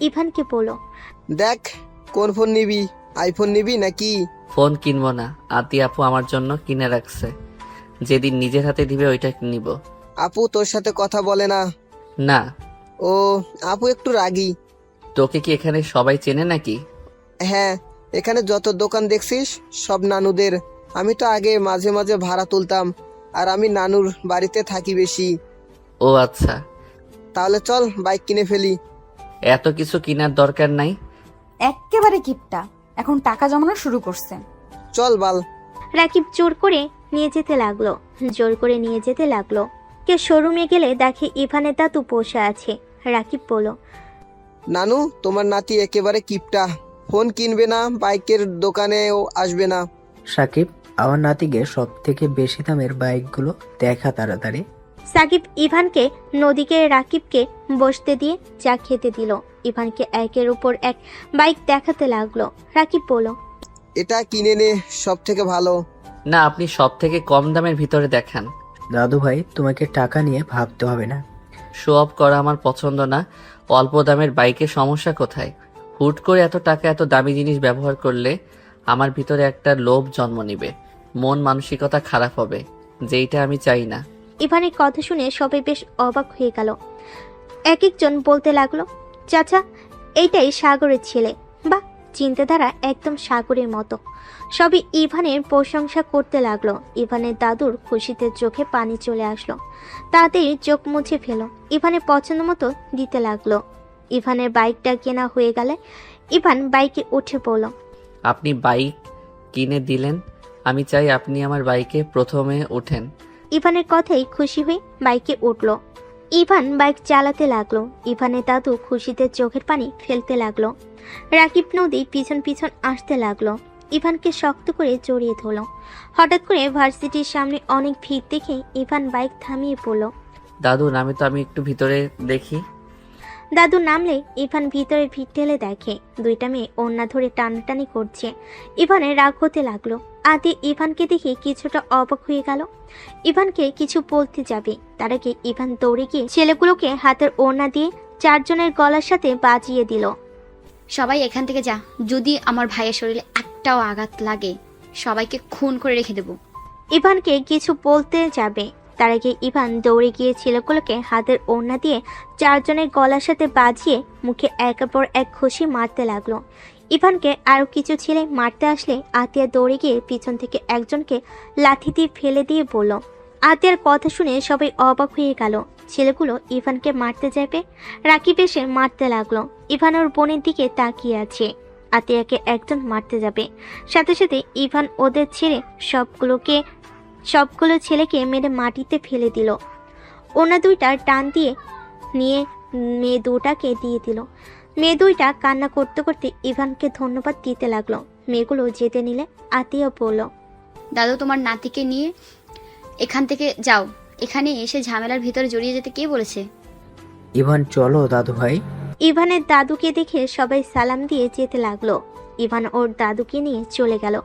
ইভানকে বলল, দেখ কোন ফোন নিবি, আইফোন নিবি নাকি? ফোন কিনবো না, আতি আপু আমার জন্য কিনে রাখছে, যেদিন নিজের হাতে দিবে ওইটা নিব। আপু তোর সাথে কথা বলে না? না। ও আপু একটু রাগী। তোকে কি এখানে সবাই চেনে নাকি? হ্যাঁ, এখানে যত দোকান দেখছিস সব নানুদের। আমি তো আগে মাঝে মাঝে ভাড়া তুলতাম, আর আমি নানুর বাড়িতে থাকি বেশি। ও আচ্ছা। তাহলে চল বাইক কিনে ফেলি। এত কিছু কেনার দরকার নাই। এক্কেবারে কিপটা, এখন টাকা জমানো শুরু করছে। চল বাল। রাকিব জোর করে নিয়ে যেতে লাগলো। কেউ শোরুমে গেলে দেখে ইভানের দাদু বসে আছে। রাকিব বলল, নানু তোমার নাতি একেবারে কিপটা, ফোন কিনবে না, বাইকের দোকানেও আসবে না। সাকিব, আমার নাতিকে সব থেকে বেশি দামের বাইকগুলো দেখা তাড়াতাড়ি। সাকিব ইভানকে নদীকে রাকিবকে বসতে দিয়ে চা খেতে দিল। ইভানকে একের উপর এক বাইক দেখাতে লাগলো। রাকিব বলল, এটা কিনে নে, সব থেকে ভালো। না, আপনি সব থেকে কম দামের ভিতরে দেখান। দাদু ভাই, তোমাকে টাকা নিয়ে ভাবতে হবে না। শো অফ করা আমার পছন্দ না। অল্প দামের বাইকে সমস্যা কোথায়? হুট করে এত টাকা এত দামি জিনিস ব্যবহার করলে আমার ভিতরে একটা লোভ জন্ম নিবে, মন মানসিকতা খারাপ হবে, যেইটা আমি চাই না। ইভানের কথা শুনে সবাই বেশ অবাক হয়ে গেল। এক একজন বলতে লাগলো, চাচা এইটাই সাগরের ছেলে, বা চিন্তাধারা একদম সাগরের মতো। সবই ইভানের প্রশংসা করতে লাগলো। ইভানের দাদুর খুশিতে চোখে পানি চলে আসলো। তাড়াতাড়ি চোখ মুছে ফেলো। ইভানের পছন্দ মতো দিতে লাগলো। ইভানের বাইকটা কেনা হয়ে গেলে ইভান বাইকে উঠে পড়ল। আপনি বাইক কিনে দিলেন, আমি চাই আপনি আমার বাইকে প্রথমে ওঠেন। ইভানের কথাই খুশি হয়ে বাইকে উঠল। ইভান বাইক চালাতে লাগলো। ইভানের দাদু খুশিতে চোখের পানি ফেলতে লাগলো। রাকিব নদী পিছন পিছন আসতে লাগলো। ইভানকে শক্ত করে জড়িয়ে ধরল। হঠাৎ করে ভার্সিটির সামনে অনেক ভিড় দেখে ইভান বাইক থামিয়ে পড়ল। দাদু নামে তো, আমি একটু ভিতরে দেখি। দাদু নামলে ইভান ভিতরে ভিড় ঠেলে দেখে দুইটা মেয়ে ওড়না ধরে টানাটানি করছে। ইভানের রাগ হতে লাগলো। আদি ইভানকে দেখে কিছুটা অবাক হয়ে গেল। ইভানকে কিছু বলতে যাবে, তার আগে ইভান দৌড়ে গিয়ে ছেলেগুলোকে হাতের ওড়না দিয়ে চারজনের গলার সাথে বাজিয়ে দিল। সবাই এখান থেকে যা, যদি আমার ভাইয়ের শরীরে একটাও আঘাত লাগে সবাইকে খুন করে রেখে দেব। ইভানকে কিছু বলতে যাবে, তার আগে ইভান দৌড়ে গিয়ে ছেলেগুলোকে হাতের ওড়না দিয়ে চারজনের গলার সাথে বাজিয়ে মুখে একের পর এক ঘুষি মারতে লাগলো। ইভানকে আরও কিছু ছেলে মারতে আসলে আতিয়া দৌড়ে গিয়ে পিছন থেকে একজনকে লাঠি দিয়ে ফেলে দিয়ে বলল। আতিয়ার কথা শুনে সবাই অবাক হয়ে গেল। ছেলেগুলো ইভানকে মারতে যাবে, রাকিব এসে মারতে লাগলো। ইভান ওর বোনের দিকে তাকিয়ে আছে। আতিয়াকে একজন মারতে যাবে, সাথে সাথে ইভান ওদের ছেড়ে সবগুলো ছেলেকে মেরে মাটিতে ফেলে দিল। ওনা দুইটা টান দিয়ে নিয়ে মেয়ে দুটাকে দিয়ে দিল। মেয়ে দুইটা কান্না করতে করতে ইভানকে ধন্যবাদ দিতে লাগলো। মেয়েগুলো যেতে নিলে আতিয়া বলল, দাদু তোমার নাতিকে নিয়ে এখান থেকে যাও, এখানে এসে ঝামেলার ভিতরে জড়িয়ে যেতে কে বলেছে? ইভান চলো দাদু ভাই। ইভানের দাদুকে দেখে সবাই সালাম দিয়ে যেতে লাগলো। ইভান ওর দাদুকে নিয়ে চলে গেল।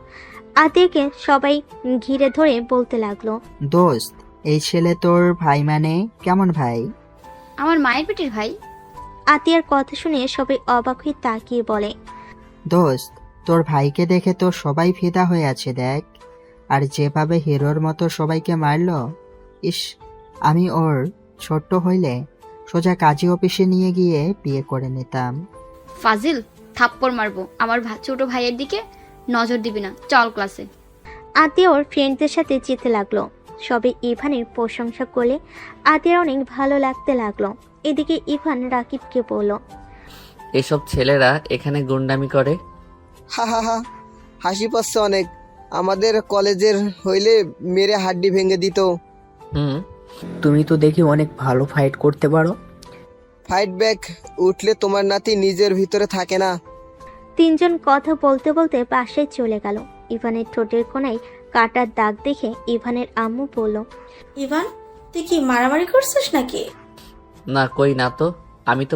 আতিয়াকে সবাই ঘিরে ধরে বলতে লাগলো, দোস্ত এই ছেলে তোর ভাই মানে কেমন ভাই? আমার মায়ের পেটের ভাই। আতিয়ার কথা শুনে সবাই অবাক হয়ে তাকিয়ে বলে, দোস্ত তোর ভাইকে দেখে তো সবাই ফিদা হয়ে আছে দেখ, আর যেভাবে হিরোর মতো সবাইকে মারলো। ইস, আমি ওর ছোট্ট হইলে সোজা কাজী অফিসে নিয়ে গিয়ে বিয়ে করে নিতাম। ফাজিল, থাপ্পড় মারবো। আমার ছোট ভাইয়ের দিকে নজর দিবি না, চল ক্লাসে। আতিয়া ওর ফ্রেন্ডদের সাথে যেতে লাগলো। সবে ইভানের প্রশংসা করলে আতিয়ার অনেক ভালো লাগতে লাগলো। এদিকে ইভান রাকিবকে বলল, এসব ছেলেরা এখানে গুন্ডামি করে। হা হা হা, হাসি পাচ্ছে অনেক। আমাদের কলেজের হইলে মেরে হাড্ডি ভেঙে দিত। তুমি তো দেখি অনেক ভালো ফাইট করতে পারো। ফাইট ব্যাক উঠলে তোমার নাতি নিজের ভিতরে থাকে না। তিনজন কথা বলতে বলতে পাশে চলে গেল। ইভানের ঠোঁটের কোনায় কাটার দাগ দেখে ইভানের আম্মু বলল, ইভান তুই কি মারামারি করছিস নাকি? না, কই না তো, আমি তো